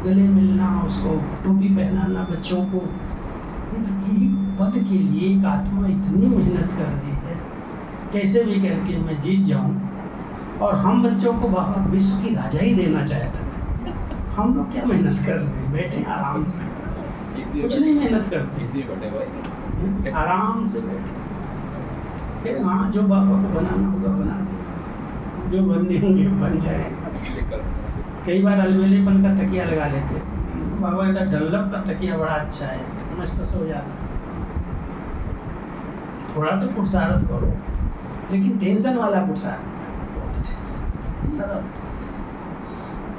गले मिलना, उसको टोपी पहनाना बच्चों को। एक पद के लिए एक आत्मा इतनी मेहनत कर रही है, कैसे भी करके मैं जीत जाऊं। और हम बच्चों को बाबा विश्व की राजा ही देना चाहते हैं। हम लोग क्या मेहनत कर रहे हैं, बैठे आराम से, कुछ नहीं मेहनत करते, आराम से बैठे। हाँ, जो बाबा को बनाना होगा बना दे, जो बनने होंगे बन जाए। कई बार अलवेलेपन का तकिया लगा लेते, बाबा का डनलप का तकिया बड़ा अच्छा है, ऐसे मस्त सो जाता। थोड़ा तो पुरसारत करो, लेकिन टेंशन वाला पुरसारत, सरल।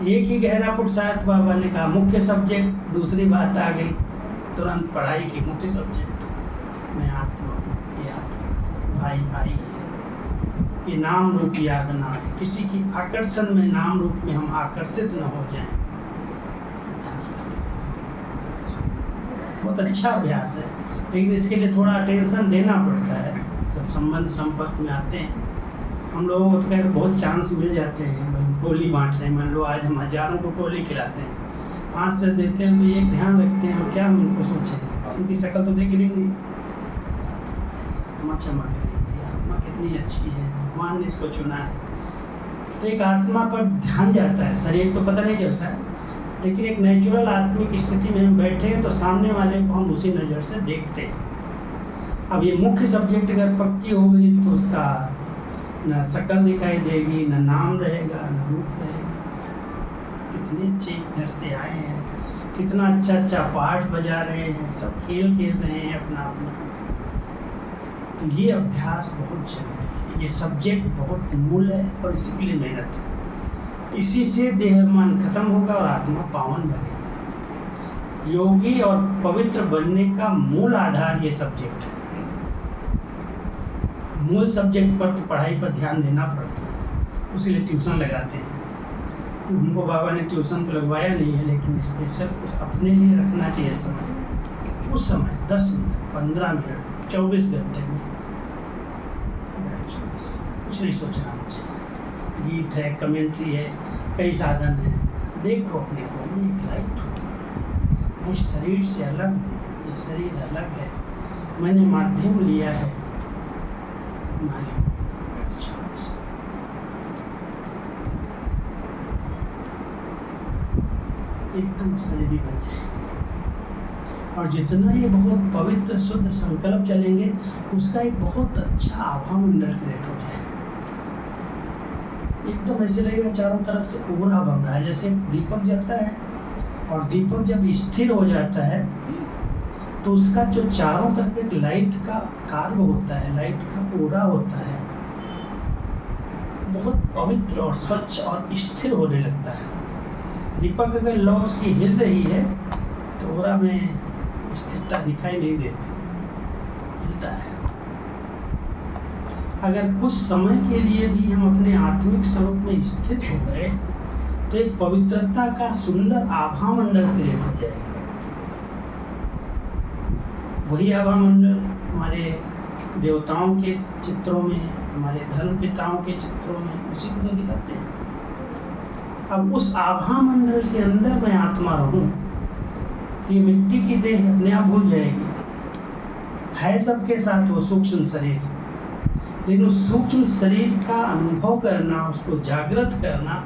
एक ही गहरा पुरसारत बाबा ने कहा, मुख्य सब्जेक्ट, दूसरी बात आ गई तुरंत पढ़ाई की मुख्य सब्जेक्ट। मैं आत्मा, ये आत्मा, भाई भाई ये नाम रूप याद ना है, किसी की आकर्षण में, नाम रूप में हम आकर्षित न हो जाएं। बहुत अच्छा अभ्यास है, लेकिन इसके लिए थोड़ा अटेंशन देना पड़ता है। सब संबंध संपर्क में आते हैं, हम लोगों को खैर बहुत चांस मिल जाते हैं, टोली बांट रहे हैं। मान लो आज हम हजारों को टोली खिलाते हैं, 5 से देते हैं, तो ये ध्यान रखते हैं और क्या हम उनको सोचेंगे, उनकी शक्ल तो देख रही नहीं, चमक रही है, आत्मा कितनी अच्छी है, भगवान ने इसको चुना है। तो एक आत्मा पर ध्यान जाता है, शरीर तो पता नहीं चलता है, लेकिन एक नेचुरल आत्मिक स्थिति में हम बैठे हैं तो सामने वाले को हम उसी नज़र से देखते हैं। अब ये मुख्य सब्जेक्ट अगर पक्की हो गई तो उसका न शक्ल दिखाई देगी, न नाम रहेगा, न रूप रहेगा। कितने अच्छे घर से आए हैं, कितना अच्छा अच्छा पाठ बजा रहे हैं, सब खेल खेल रहे हैं अपना अपना। तो ये अभ्यास बहुत जरूरी है, ये सब्जेक्ट बहुत मूल है और इसी के लिए मेहनत है। इसी से देह मन खत्म होगा और आत्मा पावन बनेगा। योगी और पवित्र बनने का मूल आधार ये सब्जेक्ट है। मूल सब्जेक्ट पर तो पढ़ाई पर ध्यान देना पड़ता है, उसीलिए ट्यूशन लगाते हैं। हमको बाबा ने ट्यूशन तो लगवाया नहीं है, लेकिन स्पेशल कुछ अपने लिए रखना चाहिए समय। उस समय 10 मिनट, 15 मिनट, 24 घंटे में कुछ नहीं सोचना मुझे। गीत है, कमेंट्री है, कई साधन है, देखो अपने को। मैं एक लाइट हूँ, मैं शरीर से अलग हूँ, ये शरीर अलग है, मैंने माध्यम लिया है मालिक। एकदम शरीरी बन जाए, और जितना ये बहुत पवित्र शुद्ध संकल्प चलेंगे उसका एक बहुत अच्छा आभा मंडल क्रिएट हो जाए। एकदम ऐसे लगेगा चारों तरफ से कोहरा बन रहा है, जैसे दीपक जलता है और दीपक जब स्थिर हो जाता है तो उसका जो चारों तरफ एक लाइट का कार्य होता है, लाइट का कोहरा होता है, बहुत पवित्र और स्वच्छ और स्थिर होने लगता है। दीपक अगर लौ उसकी हिल रही है तो ओरा में स्थिरता दिखाई नहीं देती, हिलता है। अगर कुछ समय के लिए भी हम अपने आत्मिक स्वरूप में स्थित हो गए तो एक पवित्रता का सुंदर आभा मंडल क्रिएट हो जाएगा। वही आभा मंडल हमारे देवताओं के चित्रों में, हमारे धर्म पिताओं के चित्रों में उसी को दिखाते हैं। अब उस आभा मंडल के अंदर मैं आत्मा रहूं, ये मिट्टी की देह अपने आप भूल जाएगी। है सबके साथ वो सूक्ष्म शरीर, लेकिन उस सूक्ष्म शरीर का अनुभव करना, उसको जागृत करना,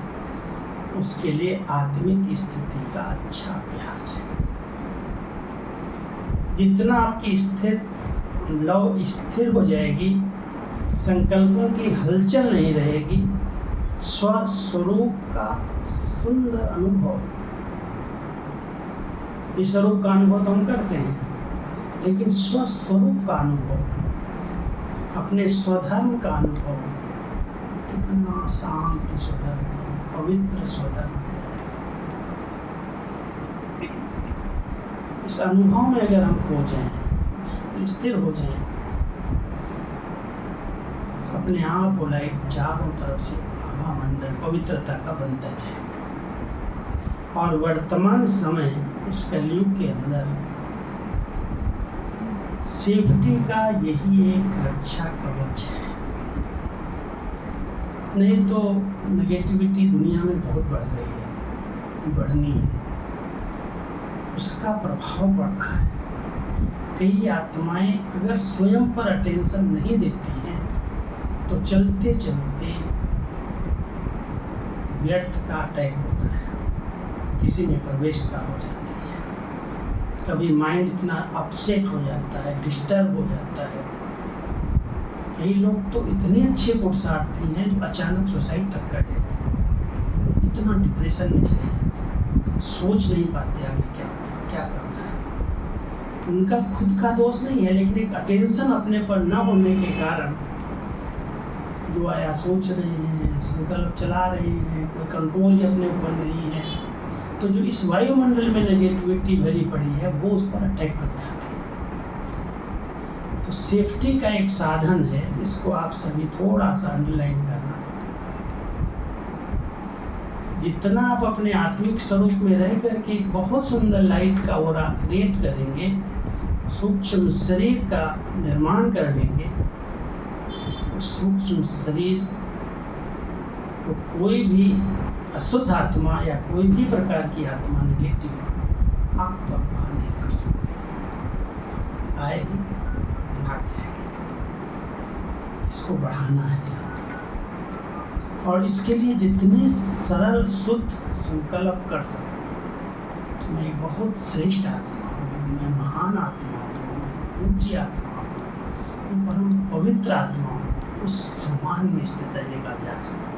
उसके लिए आत्मिक स्थिति का अच्छा अभ्यास है। जितना आपकी स्थिर हो जाएगी, संकल्पों की हलचल नहीं रहेगी, स्वस्वरूप का सुंदर अनुभव। इस स्वरूप का अनुभव तो हम करते हैं, लेकिन स्वस्वरूप का अनुभव, अपने स्वधर्म का अनुभव, कितना शांत स्वधर्म है, पवित्र स्वधर्म है। इस अनुभव में अगर हम खो जाएं, स्थिर हो जाएं, अपने आप को लाइट चारों तरफ से आभा मंडल पवित्रता का बनता जाए। और वर्तमान समय इस कलयुग के अंदर सेफ्टी का यही एक रक्षा कवच है। नहीं तो नेगेटिविटी दुनिया में बहुत बढ़ रही है, बढ़नी है, उसका प्रभाव पड़ रहा है। कई आत्माएं अगर स्वयं पर अटेंशन नहीं देती हैं तो चलते चलते व्यर्थ का अटैक होता है, किसी में प्रवेशता हो जाती है, कभी माइंड इतना अपसेट हो जाता है, डिस्टर्ब हो जाता है। कई लोग तो इतने अच्छे पुरुषार्थी हैं जो अचानक सुसाइड तक कर देते हैं, इतना डिप्रेशन में चले जाते हैं, सोच नहीं पाते आगे क्या करना है। उनका खुद का दोष नहीं है, लेकिन एक अटेंशन अपने पर न होने के कारण जो आया सोच रहे हैं, संकल्प चला रहे हैं, कोई कंट्रोल ही अपने ऊपर नहीं है, तो जो इस वायुमंडल में नेगेटिविटी भरी पड़ी है वो उस पर अटैक कर जाती है। तो सेफ्टी का एक साधन है, इसको आप सभी थोड़ा सा अंडरलाइन करना। जितना आप अपने आत्मिक स्वरूप में रह करके एक बहुत सुंदर लाइट का ओरा क्रिएट करेंगे, सूक्ष्म शरीर का निर्माण कर लेंगे, सूक्ष्म शरीर को कोई भी अशुद्ध आत्मा या कोई भी प्रकार की आत्मा नेगेटिव आप पर प्रभाव नहीं कर सकती, आएगी भाग जाएगी। इसको बढ़ाना है सब। और इसके लिए जितने सरल शुद्ध संकल्प कर सकते, मैं एक बहुत श्रेष्ठ आत्मा हूँ, मैं महान आत्मा हूँ, मैं पूज्य आत्मा हूँ, मैं परम पवित्र आत्मा हूँ, उस सम्मान में स्थित रहने का अभ्यास करो।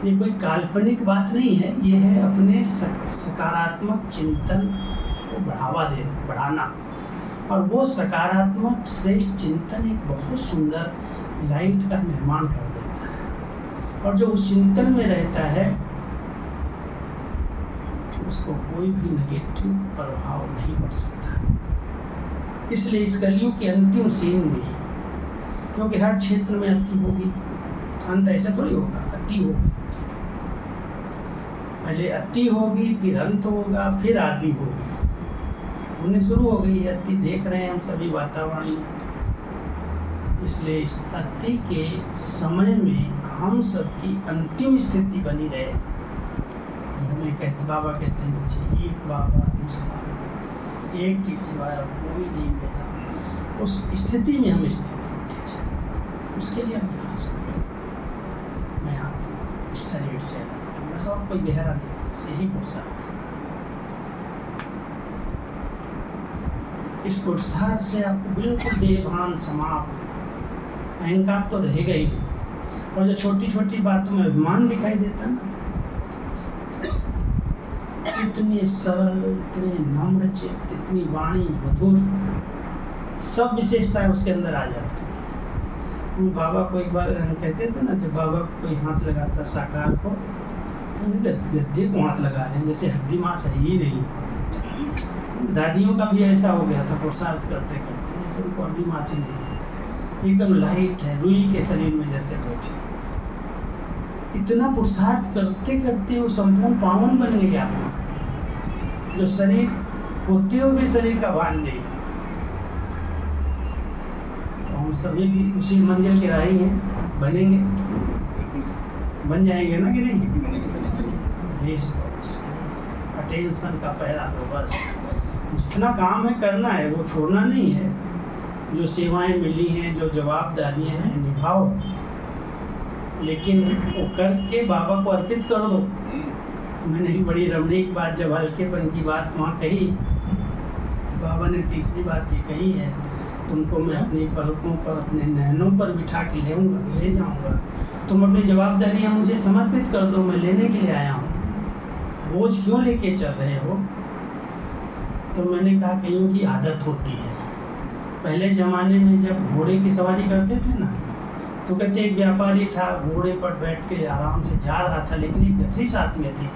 ये कोई काल्पनिक बात नहीं है, ये है अपने सकारात्मक चिंतन को बढ़ाना। और वो सकारात्मक श्रेष्ठ चिंतन एक बहुत सुंदर लाइट का निर्माण कर देता है, और जो उस चिंतन में रहता है उसको कोई भी नेगेटिव प्रभाव नहीं पड़ सकता। इसलिए इस कलयुग के अंतिम सीन में, क्योंकि हर क्षेत्र में अति होगी, अंत ऐसा थोड़ी होगा, अति होगी, पहले अति होगी, फिर अंत होगा, फिर आदि होगी। उन्हें शुरू हो गई अति, देख रहे हैं हम सभी वातावरण में। इसलिए इस अति के समय में हम सबकी अंतिम स्थिति बनी रहे। हमें कहते, बाबा कहते हैं बच्चे, एक बाबा दूसरा, एक के सिवाय कोई नहीं मेरा, उस स्थिति में हम स्थित होते जाए, उसके लिए अभ्यास करें। मैं आप इस शरीर से बस, और कोई गहरा नहीं, से ही पुरुषार्थ। इस पुरुषार्थ से आपको बिल्कुल देहभान समाप्त, अहंकार तो रहेगा ही नहीं। और जो छोटी छोटी बातों में अभिमान दिखाई देता ना, इतने सरल, इतने नम्र चित्त, इतनी वाणी मधुर, सब विशेषताएं उसके अंदर आ जाती हैं। बाबा को एक बार कहते थे ना, जब बाबा को कोई हाथ लगाता साकार को, गद्दे को हाथ लगा रहे हैं, जैसे हड्डी मांस है ही नहीं। दादियों का भी ऐसा हो गया था, पुरुषार्थ करते करते जैसे उनको हड्डी मांस ही नहीं है, एकदम लाइट है, रुई के शरीर में जैसे बैठे। इतना पुरुषार्थ करते करते वो संपूर्ण पावन बन गई आत्मा, जो शरीर होते हुए भी शरीर का भान नहीं। तो हम सभी भी उसी मंजिल के राही हैं, बनेंगे, बन जाएंगे ना कि नहीं? अटेंशन का पहला दो, बस जितना काम है करना है, वो छोड़ना नहीं है। जो सेवाएं मिली हैं, जो जवाबदारियां हैं, निभाओ, लेकिन वो करके बाबा को अर्पित कर दो। मैंने ही बड़ी रमणीक बात, जब हल्केपन की बात वहाँ कही, बाबा ने तीसरी बात ये कही है, तुमको मैं अपनी पलकों पर, अपने नैनों पर बिठा के ले जाऊँगा, तुम अपनी जवाबदारियाँ मुझे समर्पित कर दो, मैं लेने के लिए आया हूँ, बोझ क्यों लेके चल रहे हो? तो मैंने कहा, कईयों की आदत होती है। पहले ज़माने में जब घोड़े की सवारी करते थे ना, तो कहते एक व्यापारी था, घोड़े पर बैठ के आराम से जा रहा था, लेकिन एक गठरी साथ में थी,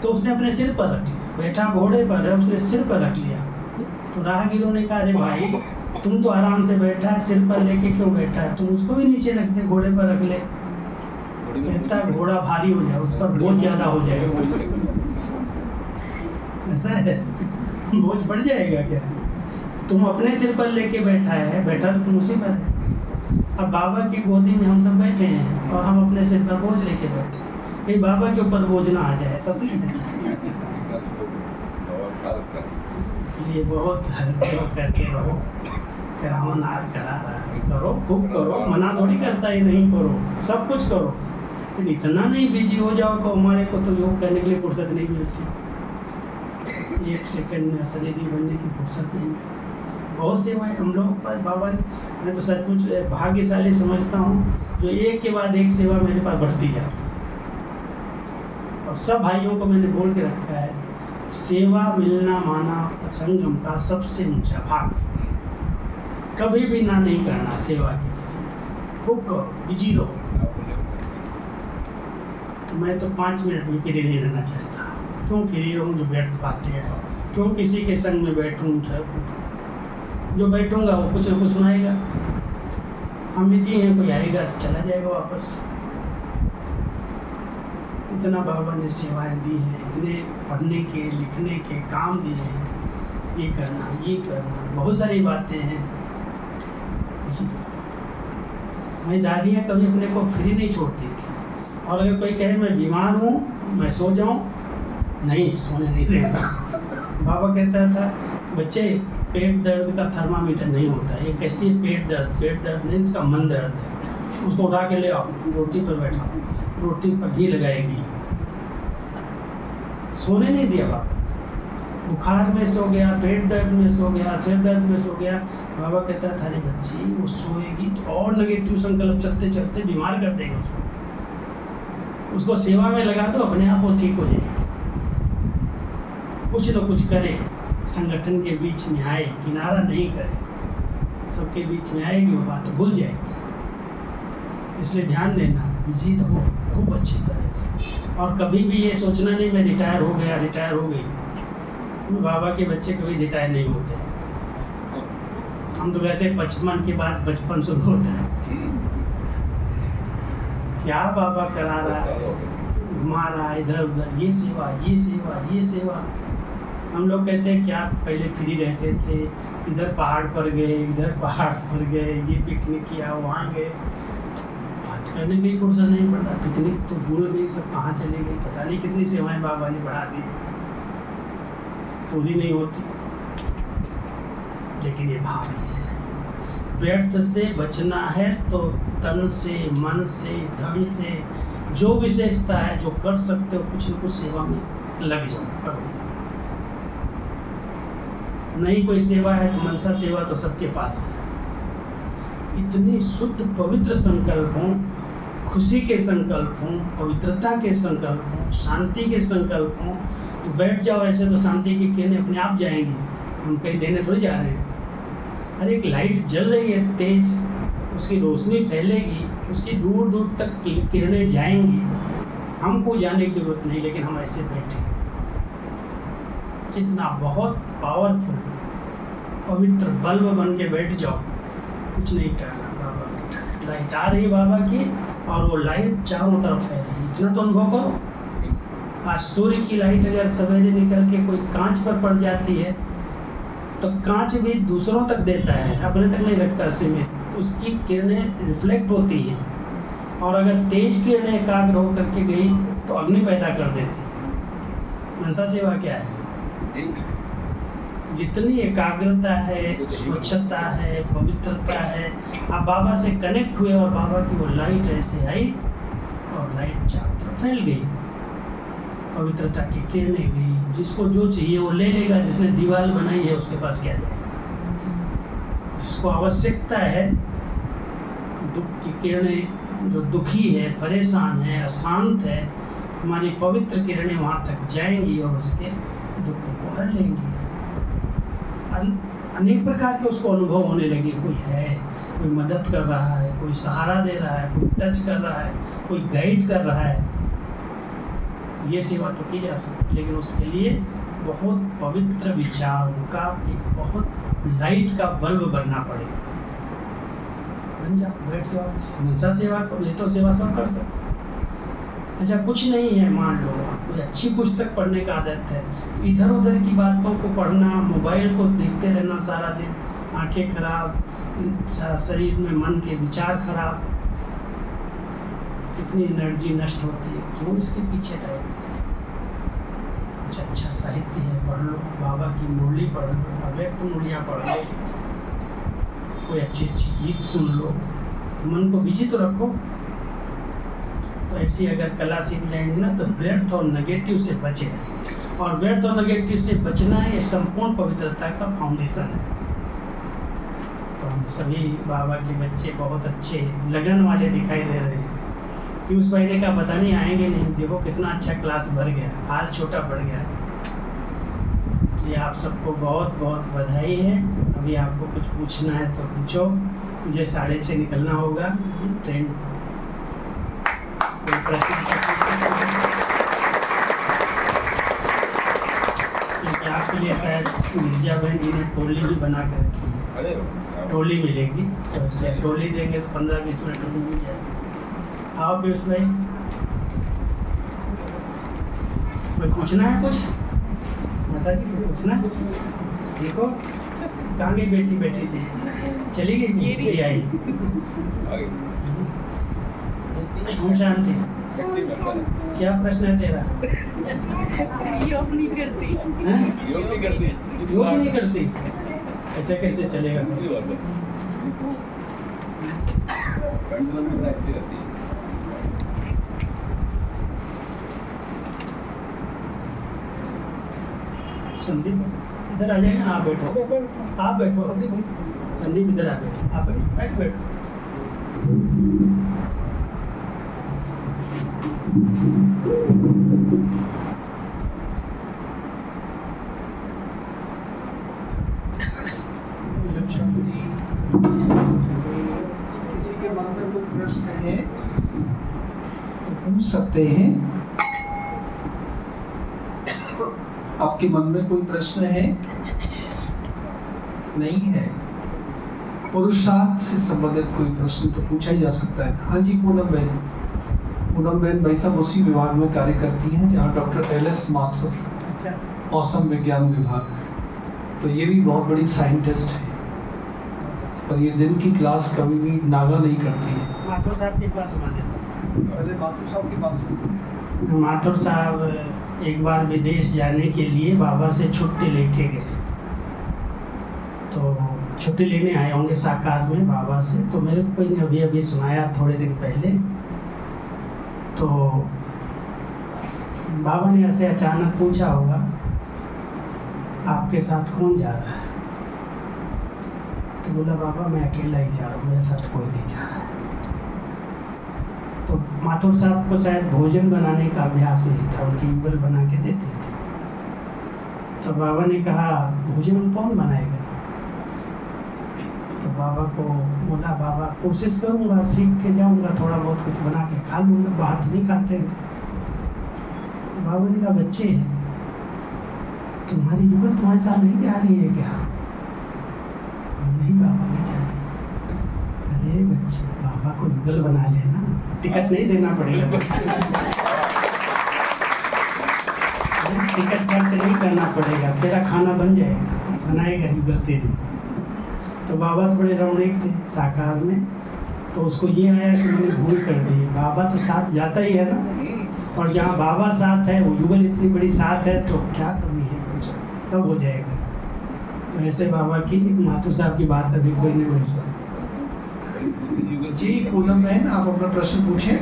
तो उसने अपने सिर पर रख लिया। बैठा घोड़े पर है, उसने सिर पर रख लिया। तो राहगीरों ने कहा, अरे भाई तुम तो आराम से बैठा है, सिर पर लेके क्यों बैठा है, तुम उसको भी नीचे रख दे, घोड़े पर रख ले। कहता घोड़ा भारी हो जाए, उस पर बोझ ज़्यादा हो जाएगा। ऐसा है, बोझ बढ़ जाएगा क्या? तुम अपने सिर पर लेके बैठा तो तुम उसी पर है। अब बाबा की गोदी में हम सब बैठे हैं और हम अपने सिर पर बोझ लेके बैठे, कहीं बाबा के ऊपर बोझ ना आ जाए, सब इसलिए बहुत हल्के करके रहो। करावन आर करा रहा है, करो, खूब करो, मना थोड़ी करता है नहीं करो, सब कुछ करो, लेकिन इतना नहीं बिजी हो जाओ तो हमारे को तो योग करने के लिए फुर्सत नहीं मिलती, एक सेकंड में शरीरी बनने की फुर्सत नहीं मिलती। बहुत सेवाएं हम लोग पर बाबा, मैं तो सचमुच भाग्यशाली समझता हूँ जो एक के बाद एक सेवा मेरे पास बढ़ती जाती। और सब भाइयों को मैंने बोल के रखा है, सेवा मिलना माना असंगम का सबसे ऊंचा भाग। कभी भी ना नहीं करना सेवा के, खूब करो, बिजी रहो। मैं तो 5 मिनट भी फ्री नहीं रहना चाहता। क्यों फ्री रहूँ जो बैठ पाते हैं, क्यों किसी के संग में बैठूँ? जो बैठूंगा वो कुछ न कुछ सुनाएगा, हम बिजी हैं, कोई आएगा तो चला जाएगा वापस। इतना बाबा ने सेवाएं दी हैं, इतने पढ़ने के लिखने के काम दिए हैं, ये करना बहुत सारी बातें हैं। मेरी दादियाँ कभी अपने को फ्री नहीं छोड़ती थी, और अगर कोई कहे मैं बीमार हूँ, मैं सो जाऊँ, नहीं, सोने नहीं देता। बाबा कहता था, बच्चे पेट दर्द का थर्मामीटर नहीं होता, ये कहती है पेट दर्द नहीं, इसका मन दर्द है। उसको उठा के ले आओ, रोटी पर बैठा, रोटी पर घी लगाएगी। सोने नहीं दिया बाबा, बुखार में सो गया, पेट दर्द में सो गया, सिर दर्द में सो गया। बाबा कहता है थारी बच्ची वो सोएगी तो और नेगेटिव संकल्प चलते चलते बीमार कर देगा उसको सेवा में लगा दो, अपने आप वो ठीक हो जाएगी। कुछ न कुछ करे, संगठन के बीच में आए, किनारा नहीं करे, सबके बीच में आएगी, वो बात भूल जाएगी। इसलिए ध्यान देना, बिजी रहो खूब अच्छी तरह से, और कभी भी ये सोचना नहीं मैं रिटायर हो गया, रिटायर हो गई। बाबा के बच्चे कभी रिटायर नहीं होते। हम तो कहते हैं 55 के बाद बचपन शुरू होता है। क्या बाबा करा रहा है, घुमा रहा है इधर उधर, ये सेवा ये सेवा ये सेवा। हम लोग कहते हैं क्या पहले फ्री रहते थे, इधर पहाड़ पर गए, इधर पहाड़ पर गए, ये पिकनिक किया, वहाँ गए। बात करने की फुर्सत नहीं पड़ता, पिकनिक तो भूल गई, सब कहाँ चले गई, पता नहीं कितनी सेवाएं बाबा ने बढ़ा दी, पूरी नहीं होती। लेकिन ये भाव नहीं है। व्यर्थ से बचना है तो तन से, मन से, धन से, जो विशेषता है, जो कर सकते हो, कुछ न कुछ सेवा में लग जाओ, करो। नहीं कोई सेवा है तो मनसा सेवा तो सबके पास है। इतनी शुद्ध पवित्र संकल्प हों, खुशी के संकल्प हों, पवित्रता के संकल्प हों, शांति के संकल्प हों, तो बैठ जाओ ऐसे तो शांति की किरणें अपने आप जाएंगी। हम कहीं देने थोड़ी जा रहे हैं। हर एक लाइट जल रही है तेज, उसकी रोशनी फैलेगी, उसकी दूर दूर तक किरणें जाएंगी। हमको जाने की जरूरत नहीं, लेकिन हम ऐसे बैठे, इतना बहुत पावरफुल पवित्र बल्ब बन के बैठ जाओ, कुछ नहीं करना। बाबा लाइट आ रही बाबा की, और वो लाइट चारों तरफ है, इतना तो अनुभव करो। आज सूर्य की लाइट अगर सवेरे निकल के कोई कांच पर पड़ जाती है तो कांच भी दूसरों तक देता है, अपने तक नहीं रखता सीमित। उसकी किरणें रिफ्लेक्ट होती हैं, और अगर तेज किरणें एकाग्र होकर के गई तो अग्नि पैदा कर देती है। मनसा सेवा क्या है? जितनी एकाग्रता है, स्वच्छता है, पवित्रता है, आप बाबा से कनेक्ट हुए और बाबा की वो लाइट ऐसे आई और लाइट चारों तरफ फैल गई, पवित्रता की किरणें गई। जिसको जो चाहिए वो ले लेगा, जिसने दीवार बनाई है उसके पास क्या जाएगा। जिसको आवश्यकता है, दुख की किरणें, जो दुखी है, परेशान है, अशांत है, हमारी पवित्र किरणें वहाँ तक जाएंगी और उसके दुख को हर लेंगी। अनेक प्रकार के उसको अनुभव होने लगे। कोई है, कोई मदद कर रहा है, कोई सहारा दे रहा है, कोई टच कर रहा है, कोई गाइड कर रहा है। ये सेवा तो की जा सकती, लेकिन उसके लिए बहुत पवित्र विचारों का एक बहुत लाइट का बल्ब बनना पड़ेगा। बन जाओ, बैठ जाओ, मनसा सेवा को, ये तो सेवा सब कर सकते। अच्छा कुछ नहीं है, मान लो कोई अच्छी पुस्तक पढ़ने का आदत है, इधर उधर की बातों को पढ़ना, मोबाइल को देखते रहना सारा दिन, आंखें खराब, सारा शरीर में मन के विचार खराब, कितनी एनर्जी नष्ट होती है। क्यों इसके पीछे रहते हैं? कुछ अच्छा साहित्य है, पढ़ लो, बाबा की मुरली पढ़ लो, अव्यक्त मुरलियाँ पढ़ लो, कोई अच्छी अच्छी गीत सुन लो, मन को बिजी तो रखो। तो ऐसी अगर कला सीख जाएंगे ना तो व्यर्थ और नेगेटिव से बचे रहेंगे, और व्यर्थ और नेगेटिव से बचना है, ये संपूर्ण पवित्रता का फाउंडेशन है। तो हम सभी बाबा के बच्चे बहुत अच्छे लगन वाले दिखाई दे रहे हैं। कि उस महीने का पता नहीं आएंगे नहीं, देखो कितना अच्छा क्लास भर गया, हाल छोटा पड़ गया। इसलिए आप सबको बहुत बहुत बधाई है। अभी आपको कुछ पूछना है तो पूछो, मुझे 6:30 निकलना होगा ट्रेन। क्योंकि आपके लिए शायद मिर्जा बहन जी ने टोली भी बना कर रखी है, टोली मिलेगी, तो इसलिए टोली देंगे तो 15-20 मिनट में मिल जाएगी। आओ पीयूष भाई, कोई पूछना है कुछ? माता जी को पूछना है? देखो कहाँ गई बेटी, बैठी थी, चली गई, चली आई। हम शांति, क्या प्रश्न है तेरा? योग नहीं करती। योग नहीं करती। योग नहीं करती, ऐसे कैसे चलेगा? पेंडुलम में ऐसी रहती है। संदीप इधर आ जाइए, आप बैठो, आप बैठो, संदीप इधर आ जाइए, आप बैठो। किसी के मन में कोई प्रश्न है तो पूछ सकते हैं। आपके मन में कोई प्रश्न है? नहीं है। पुरुषार्थ से संबंधित कोई प्रश्न तो पूछा ही जा सकता है। हाँ जी, पूनम बहन भाई साहब उसी विभाग में कार्य करती हैं जहाँ डॉक्टर LS माथुर, अच्छा, मौसम विज्ञान विभाग, तो ये भी बहुत बड़ी साइंटिस्ट है। पर ये दिन की क्लास कभी भी नागा नहीं करती है। माथुर साहब की बात सुना देता पहले माथुर साहब की बात सुनो। हूँ। माथुर साहब एक बार विदेश जाने के लिए बाबा से छुट्टी लेके गए, तो छुट्टी लेने आए होंगे साकार में बाबा से। तो मेरे को कोई ने अभी सुनाया थोड़े दिन पहले, तो बाबा ने ऐसे अचानक पूछा होगा, आपके साथ कौन जा रहा है? तो बोला, बाबा मैं अकेला ही जा रहा हूँ, मेरे साथ कोई नहीं जा रहा है। तो माथुर साहब को शायद भोजन बनाने का अभ्यास नहीं था, उनकी युगल बना के देते थे। तो बाबा ने कहा, भोजन कौन बनाएगा? तो बाबा को बोला, बाबा कोशिश करूँगा, सीख के जाऊँगा, थोड़ा बहुत कुछ बना के खा लूँगा, बाहर तो नहीं खाते हैं। बाबा ने कहा, बच्चे तुम्हारी युगल तुम्हारे साथ नहीं जा रही है क्या? नहीं बाबा नहीं जा रही। अरे बच्चे, बाबा को युगल बना लेना, टिकट नहीं देना पड़ेगा। टिकट खर्च नहीं करना पड़ेगा, तेरा खाना बन जाएगा, बनाएगा युगल तेरी। तो बाबा तो बड़े रमणीक थे साकार में, तो उसको ये आया कि मैंने भूल कर दी। बाबा तो साथ जाता ही है ना, और जहाँ बाबा साथ है वो युगल इतनी बड़ी साथ है, तो क्या कमी है, कुछ सब हो जाएगा। तो ऐसे बाबा की माथुर साहब की बात अभी कोई नहीं बोल सकता। जी पूनम बहन, आप अपना प्रश्न पूछें।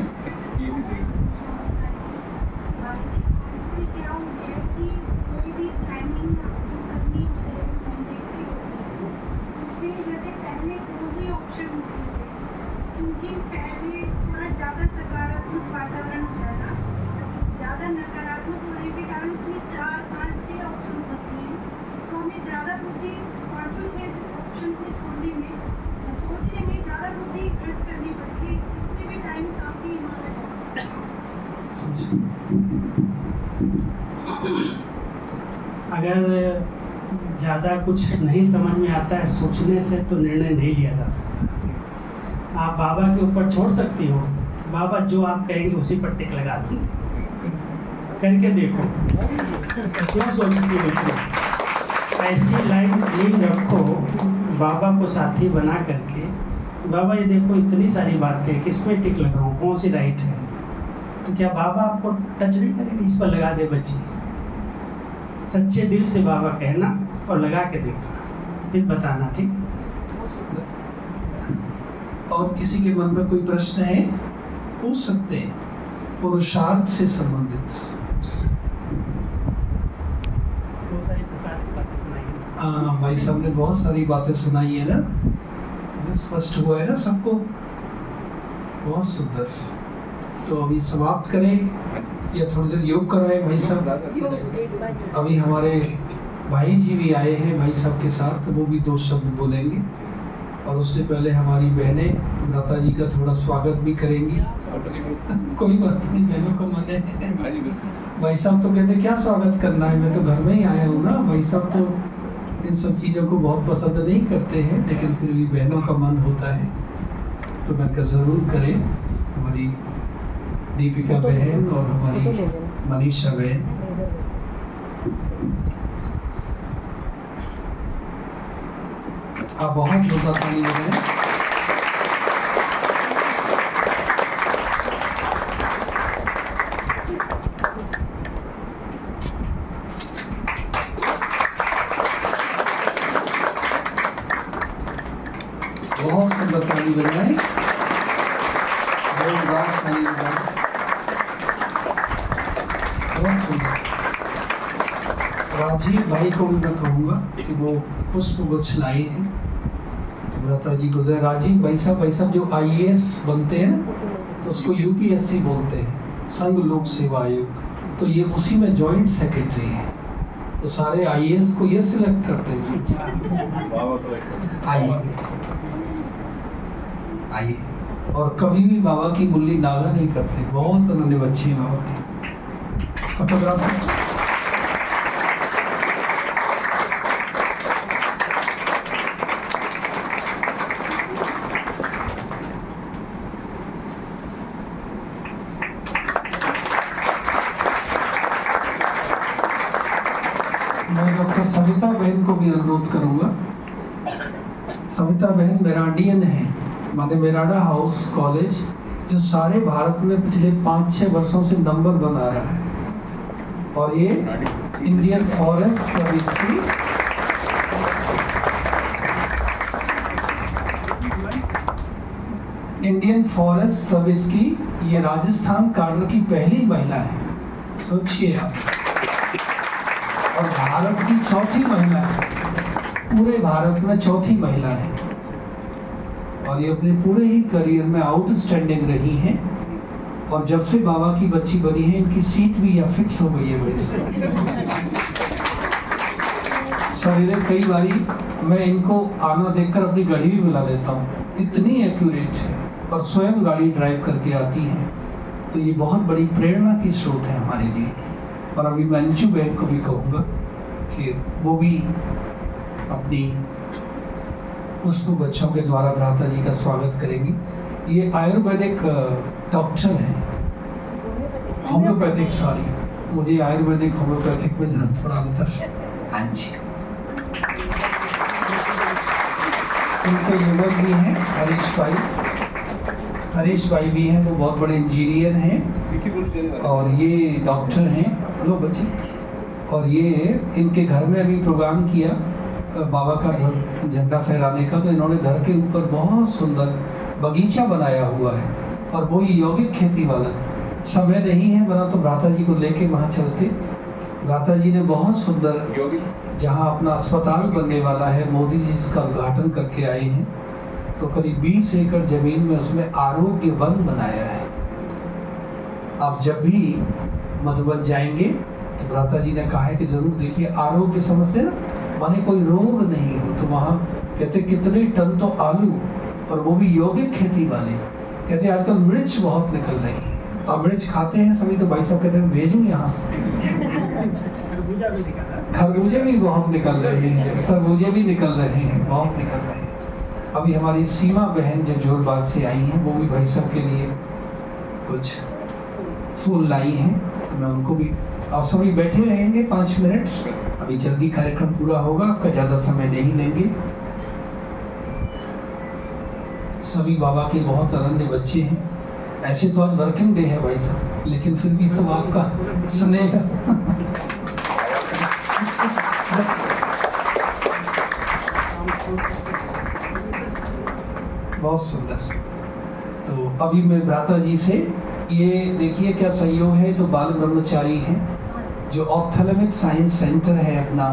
अगर ज़्यादा कुछ नहीं समझ में आता है, सोचने से तो निर्णय नहीं लिया जा सकता। आप बाबा के ऊपर छोड़ सकती हो, बाबा जो आप कहेंगे उसी पर टिक लगा दो, करके देखो, क्यों सोचती हो? ऐसी लाइन नींव रखो, बाबा को साथी बना करके, बाबा ये देखो इतनी सारी बातें, किस में टिक लगाऊं, कौन सी राइट है? तो क्या बाबा आपको टच नहीं करेगा? इस पर लगा दे बच्ची, सच्चे दिल से बाबा कहना और लगा के देखना, फिर बताना, ठीक? और किसी के मन में कोई प्रश्न है पूछ सकते हैं, पुरुषार्थ से संबंधित। बहुत सारी प्रसाद बातें सुनाई। भाई साहब ने बहुत सारी बातें सुनाई है ना, स्पष्ट हुआ है ना सबको, बहुत सुंदर। तो अभी समाप्त करें या थोड़ी देर योग कराएं भाई साहब? अभी हमारे भाई जी भी आए हैं भाई साहब के साथ, तो वो भी 2 शब्द बोलेंगे। और उससे पहले हमारी बहनें माता जी का थोड़ा स्वागत भी करेंगी। कोई बात नहीं, बहनों को मन है। भाई साहब तो कहते क्या स्वागत करना है, मैं तो घर में ही आया हूँ ना। भाई साहब तो इन सब चीज़ों को बहुत पसंद नहीं करते हैं, लेकिन फिर भी बहनों का मन होता है तो मैं ज़रूर करें। हमारी दीपिका बहन और हमारी मनीषा बहन, आप बहुत जोरदार ताली बजाएं। बहुत सुंदर ताली बजाएं। सुंदर। राजीव भाई को भी मैं कहूँगा कि वो पुष्प गुच्छ लाए हैं लता जी को दे। राजीव भाई साहब जो IAS बनते हैं तो उसको UPSC बोलते हैं, संघ लोक सेवा आयोग। तो ये उसी में जॉइंट सेक्रेटरी है। तो सारे IAS को ये सिलेक्ट करते हैं। आइए। और कभी भी बाबा की मुरली नागा नहीं करते, बहुत उन्होंने बच्चे हैं बाबा के। फोटोग्राफर मैं डॉक्टर सविता बहन को भी अनुरोध करूंगा। सविता बहन मेराडियन है, माने मेराडा हाउस कॉलेज, जो सारे भारत में पिछले 5-6 वर्षों से नंबर 1 आ रहा है। और ये इंडियन फॉरेस्ट सर्विस की ये राजस्थान काडर की पहली महिला है, सोचिए आप। और भारत की चौथी महिला है, पूरे भारत में चौथी महिला है। और ये अपने पूरे ही करियर में आउटस्टैंडिंग रही हैं। और जब से बाबा की बच्ची बनी है, इनकी सीट भी यहाँ फिक्स हो गई है वैसे। सवेरे कई बारी मैं इनको आना देखकर अपनी घड़ी भी मिला लेता हूँ, इतनी एक्यूरेट है। और स्वयं गाड़ी ड्राइव करके आती हैं। तो ये बहुत बड़ी प्रेरणा की स्रोत है हमारे लिए। और अभी मैं अंशु बहन को भी कहूँगा कि वो भी अपनी पुष्प बच्चों के द्वारा भ्राता जी का स्वागत करेंगी। ये आयुर्वेदिक डॉक्टर हैं, होम्योपैथिक, सॉरी, मुझे आयुर्वेदिक होम्योपैथिक में थोड़ा अंतर। हाँ जी, इनके युवक भी हैं हरीश भाई भी हैं, वो बहुत बड़े इंजीनियर हैं और ये डॉक्टर हैं। लो बच्चे। और ये इनके घर में अभी प्रोग्राम किया बाबा का झंडा फहराने का, तो इन्होंने घर के ऊपर बहुत सुंदर बगीचा बनाया हुआ है। और वो यौगिक खेती वाला, समय नहीं है बना तो भ्राता जी को लेके वहाँ चलते। भ्राता जी ने बहुत सुंदर, जहाँ अपना अस्पताल बनने वाला है, मोदी जी इसका उद्घाटन करके आए हैं। तो करीब 20 एकड़ जमीन में उसमें आरोग्य वन बनाया है। आप जब भी मधुबन जाएंगे तो भ्राता जी ने कहा है कि जरूर देखिए, आरोग्य समझते ना, माने कोई रोग नहीं हो। तो वहाँ कहते कितने टन तो आलू, और वो भी यौगिक खेती वाले। कहते आजकल मिर्च बहुत निकल रही है, तो आप मिर्च खाते हैं सभी, तो भाई साहब कहते हैं भेजूं यहाँ। खरबूजे भी बहुत निकल रहे हैं, तरबूजे भी निकल रहे हैं, बहुत निकल रहे हैं। अभी हमारी सीमा बहन जो जोरबाग से आई हैं, वो भी भाई साहब के लिए कुछ फूल लाई हैं। तो मैं उनको भी, आप सभी बैठे रहेंगे 5 मिनट, अभी जल्दी कार्यक्रम पूरा होगा, आपका ज़्यादा समय नहीं लेंगे। सभी बाबा के बहुत अनन्य बच्चे हैं। ऐसे तो आज वर्किंग डे है भाई साहब, लेकिन फिर भी सब आपका स्नेह। बहुत सुंदर। तो अभी मैं भ्राता जी से, ये देखिए क्या संयोग है, तो बाल ब्रह्मचारी हैं, जो ऑप्थेल्मिक साइंस सेंटर है अपना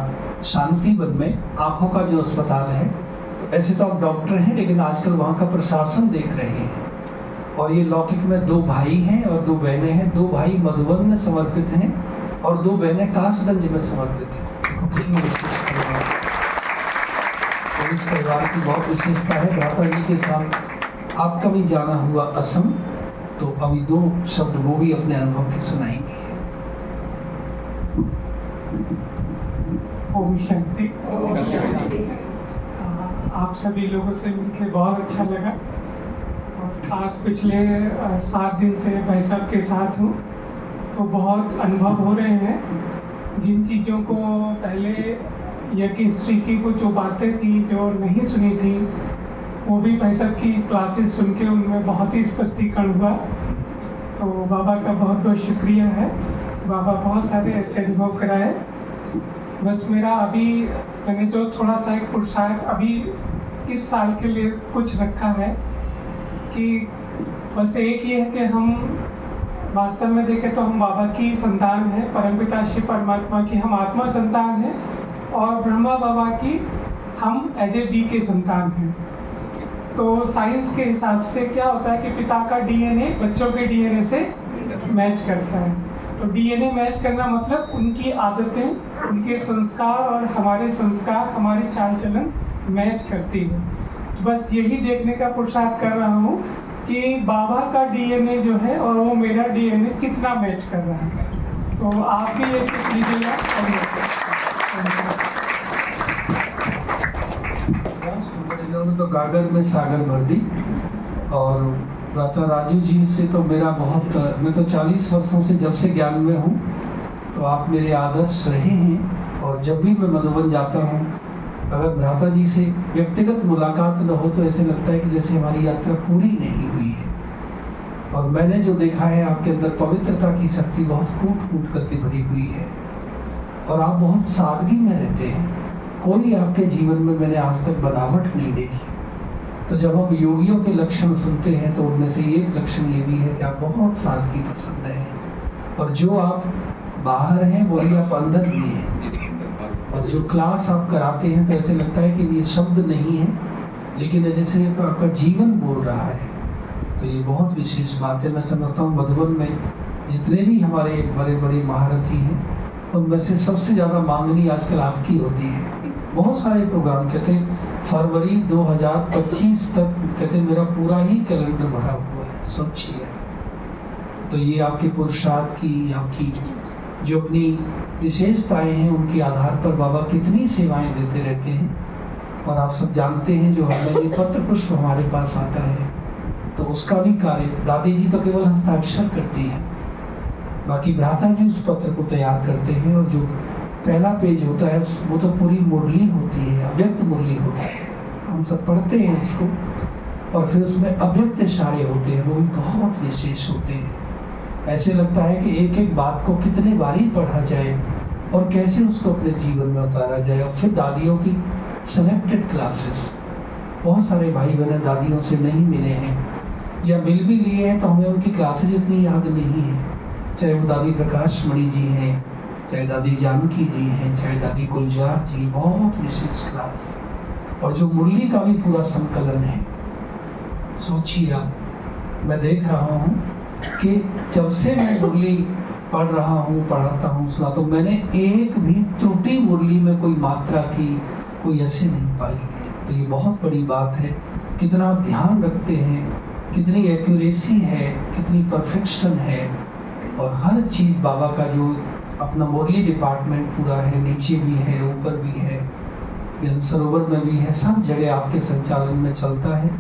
शांतिवन में, आंखों का जो अस्पताल है। तो ऐसे तो आप डॉक्टर हैं, लेकिन आजकल वहाँ का प्रशासन देख रहे हैं। और ये लौकिक में 2 भाई हैं और 2 बहनें हैं। 2 भाई मधुबन में समर्पित हैं और 2 बहनें कासगंज में समर्पित हैं। तो इस परिवार की बहुत विशेषता है। भ्राता जी के साथ आपका भी जाना हुआ असम, तो अभी 2 शब्द वो भी अपने अनुभव के सुनाएंगे। ओम शांति। आप सभी लोगों से मिलकर बहुत अच्छा लगा। और खास पिछले 7 दिन से भाई साहब के साथ हूँ, तो बहुत अनुभव हो रहे हैं। जिन चीज़ों को पहले यज्ञ हिस्ट्री की कुछ जो बातें थी जो नहीं सुनी थी, वो भी भाई साहब की क्लासेस सुन के उनमें बहुत ही स्पष्टीकरण हुआ। तो बाबा का बहुत बहुत शुक्रिया है। बाबा बहुत सारे ऐसे अनुभव कराए। बस मेरा अभी मैंने जो थोड़ा सा एक पुरुषार्थ अभी इस साल के लिए कुछ रखा है कि बस एक ये है कि हम वास्तव में देखें तो हम बाबा की संतान हैं, परमपिता श्री परमात्मा की हम आत्मा संतान हैं, और ब्रह्मा बाबा की हम एज ए बी के संतान हैं। तो साइंस के हिसाब से क्या होता है कि पिता का डीएनए बच्चों के डीएनए से मैच करता है। तो डीएनए मैच करना मतलब उनकी आदतें, उनके संस्कार और हमारे संस्कार, हमारी चाल चलन मैच करती है। तो बस यही देखने का पुरुषार्थ कर रहा हूँ कि बाबा का डीएनए जो है और वो मेरा डीएनए कितना मैच कर रहा है। तो आप भी ये कुछ लीजिएगा। इन्होंने तो गागर में सागर भर दी। और प्रातः राजू जी से तो मेरा बहुत, मैं तो 40 वर्षों से जब से ज्ञान में हूँ, तो आप मेरे आदर्श रहे हैं। और जब भी मैं मधुबन जाता हूँ, अगर भ्राता जी से व्यक्तिगत मुलाकात न हो तो ऐसे लगता है कि जैसे हमारी यात्रा पूरी नहीं हुई है। और मैंने जो देखा है, आपके अंदर पवित्रता की शक्ति बहुत कूट कूट करके भरी हुई है, और आप बहुत सादगी में रहते हैं। कोई आपके जीवन में मैंने आज तक बनावट नहीं देखी। तो जब हम योगियों के लक्षण सुनते हैं तो उनमें से एक लक्षण ये भी है कि आप बहुत सादगी पसंद हैं, और जो आप बाहर हैं वही आप अंदर भी हैं। और जो क्लास आप कराते हैं तो ऐसे लगता है कि ये शब्द नहीं है, लेकिन जैसे आपका जीवन बोल रहा है। तो ये बहुत विशेष बात है। मैं समझता हूँ मधुबन में जितने भी हमारे बड़े बड़े महारथी हैं, उनमें से सबसे ज़्यादा मांगनी आजकल आपकी होती है। बहुत सारे प्रोग्राम कहते हैं फरवरी 2025 तक, कहते मेरा पूरा ही कैलेंडर भरा हुआ है। सोचिए, तो ये आपके पुरुषार्थ की, आपकी जो अपनी विशेषताएं हैं, उनके आधार पर बाबा कितनी सेवाएं देते रहते हैं। और आप सब जानते हैं, जो हमारे पत्र पुष्प हमारे पास आता है तो उसका भी कार्य दादी जी तो केवल हस्ताक्षर करती है, बाकी भ्राता जी उस पत्र को तैयार करते हैं। और जो पहला पेज होता है वो तो पूरी मुरली होती है, अव्यक्त मुरली होती है। हम सब पढ़ते हैं इसको, और फिर उसमें अव्यक्त इशारे होते हैं, वो भी बहुत विशेष होते हैं। ऐसे लगता है कि एक एक बात को कितने बारी पढ़ा जाए और कैसे उसको अपने जीवन में उतारा जाए। और फिर दादियों की सेलेक्टेड क्लासेस, बहुत सारे भाई बहन दादियों से नहीं मिले हैं या मिल भी लिए हैं तो हमें उनकी क्लासेज इतनी याद नहीं है। चाहे वो दादी प्रकाश मणि जी हैं, चाहे दादी जानकी जी हैं, चाहे दादी गुलजार जी, बहुत विशेष क्लास। और जो मुरली का भी पूरा संकलन है। सोचिए आप, मैं देख रहा हूँ कि जब से मैं मुरली पढ़ रहा हूँ, पढ़ाता हूँ, सुना, तो मैंने एक भी त्रुटि मुरली में कोई मात्रा की कोई ऐसे नहीं पाई। तो ये बहुत बड़ी बात है। कितना ध्यान रखते हैं, कितनी एक्यूरेसी है, कितनी परफेक्शन है। और हर चीज़ बाबा का जो अपना मुरली डिपार्टमेंट पूरा है, नीचे भी है, ऊपर भी है, सरोवर में भी है, सब जगह आपके संचालन में चलता है।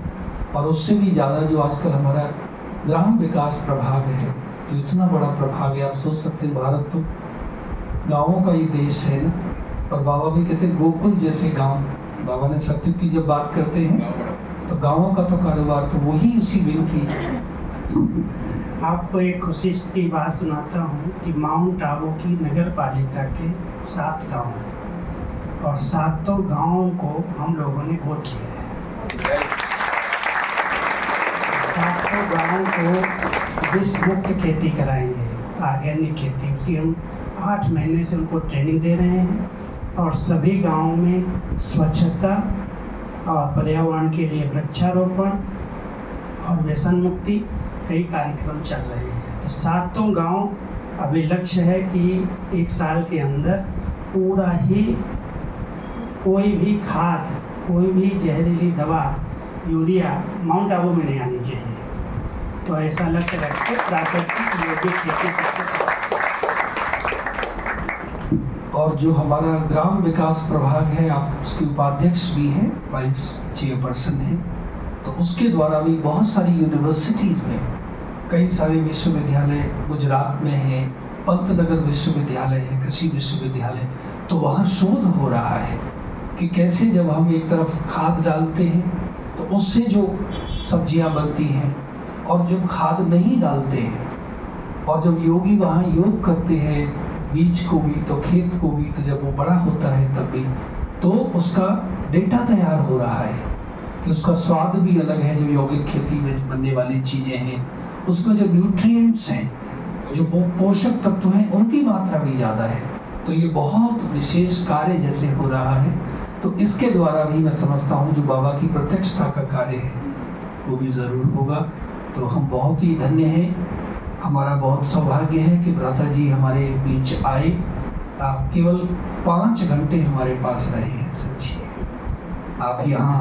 और उससे भी ज़्यादा जो आजकल हमारा ग्राम विकास प्रभाग है, तो इतना बड़ा प्रभाग है। आप सोच सकते हैं, भारत तो गाँवों का ही देश है ना। और बाबा भी कहते हैं गोकुल जैसे गांव। बाबा ने सत्युग की जब बात करते हैं तो गाँवों का तो कारोबार तो वही उसी विंग की। आपको एक खुशी की बात सुनाता हूँ कि माउंट आबू की नगर पालिका के 7 गांव हैं, और 7 गांवों को हम लोगों ने गोद लिया है। 7 गांवों को विष मुक्त खेती कराएंगे, ऑर्गेनिक खेती की। हम 8 महीने से उनको ट्रेनिंग दे रहे हैं, और सभी गांवों में स्वच्छता और पर्यावरण के लिए वृक्षारोपण और व्यसन मुक्ति कई कार्यक्रम चल रहे हैं। तो 7 गांव, अभी लक्ष्य है कि 1 साल के अंदर पूरा ही कोई भी खाद, कोई भी जहरीली दवा, यूरिया माउंट आबू में नहीं आनी चाहिए। तो ऐसा लक्ष्य रखते प्राकृतिक योगिक खेती करते। और जो हमारा ग्राम विकास प्रभाग है, आप उसके उपाध्यक्ष भी हैं, वाइस चेयरपर्सन हैं। तो उसके द्वारा भी बहुत सारी यूनिवर्सिटीज़ में कई सारे विश्वविद्यालय गुजरात में है, पंतनगर विश्वविद्यालय है, कृषि विश्वविद्यालय। तो वहाँ शोध हो रहा है कि कैसे जब हम एक तरफ खाद डालते हैं तो उससे जो सब्जियां बनती हैं, और जब खाद नहीं डालते हैं, और जब योगी वहाँ योग करते हैं, बीज को भी तो खेत को भी, तो जब वो बड़ा होता है तब भी, तो उसका डेटा तैयार हो रहा है कि उसका स्वाद भी अलग है। जो यौगिक खेती में बनने वाली चीज़ें हैं, उसमें जो न्यूट्रिएंट्स हैं जो पोषक तत्व हैं उनकी मात्रा भी ज़्यादा है। तो ये बहुत विशेष कार्य जैसे हो रहा है, तो इसके द्वारा भी मैं समझता हूँ जो बाबा की प्रत्यक्षता का कार्य है वो भी ज़रूर होगा। तो हम बहुत ही धन्य हैं, हमारा बहुत सौभाग्य है कि भ्राता जी हमारे बीच आए। आप केवल 5 घंटे हमारे पास रहे हैं। सच्ची आप यहाँ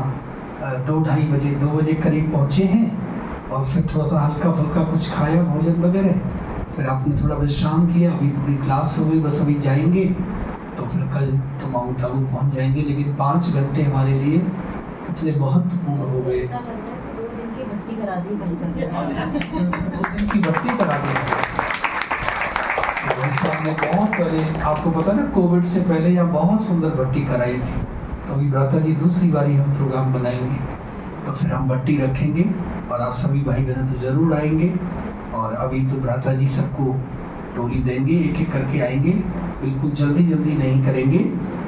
2-2:30 बजे 2 बजे करीब पहुँचे हैं और फिर थोड़ा सा हल्का फुल्का कुछ खाया भोजन वगैरह, फिर आपने थोड़ा विश्राम किया। अभी पूरी क्लास हो गई, बस अभी जाएंगे तो फिर कल तो माउंट आबू पहुँच जाएंगे। लेकिन 5 घंटे हमारे लिए कितने महत्वपूर्ण हो गए। 2 दिन की भर्ती करा दी भाई साहब। 2 दिन की भर्ती करा दी भाई साहब ने। बहुत पहले आपको पता ना, कोविड से पहले यहाँ बहुत सुंदर भट्टी कराई थी। तो अभी भ्राता जी दूसरी बारी हम प्रोग्राम बनाएंगे तो फिर हम भट्टी रखेंगे और आप सभी भाई बहन तो जरूर आएंगे। और अभी तो भ्राता जी सबको टोली देंगे, एक एक करके आएंगे, बिल्कुल जल्दी जल्दी नहीं करेंगे।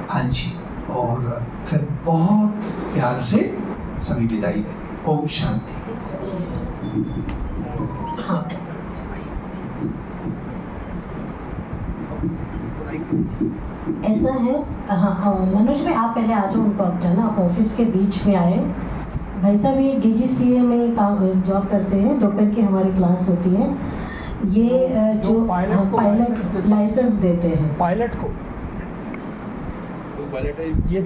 हाँ जी, और फिर बहुत प्यार से सभी विदाई देंगे। ओम शांति। हाँ। ऐसा है। हाँ मनोज भाई आप पहले आ जाओ, उनको आप जाना, आप ऑफिस के बीच में आए। भाई साहब ये DGCA में काम जॉब करते हैं, दोपहर की हमारी क्लास होती है। ये जो पायलट लाइसेंस देते हैं पायलट को तो पायलट है ये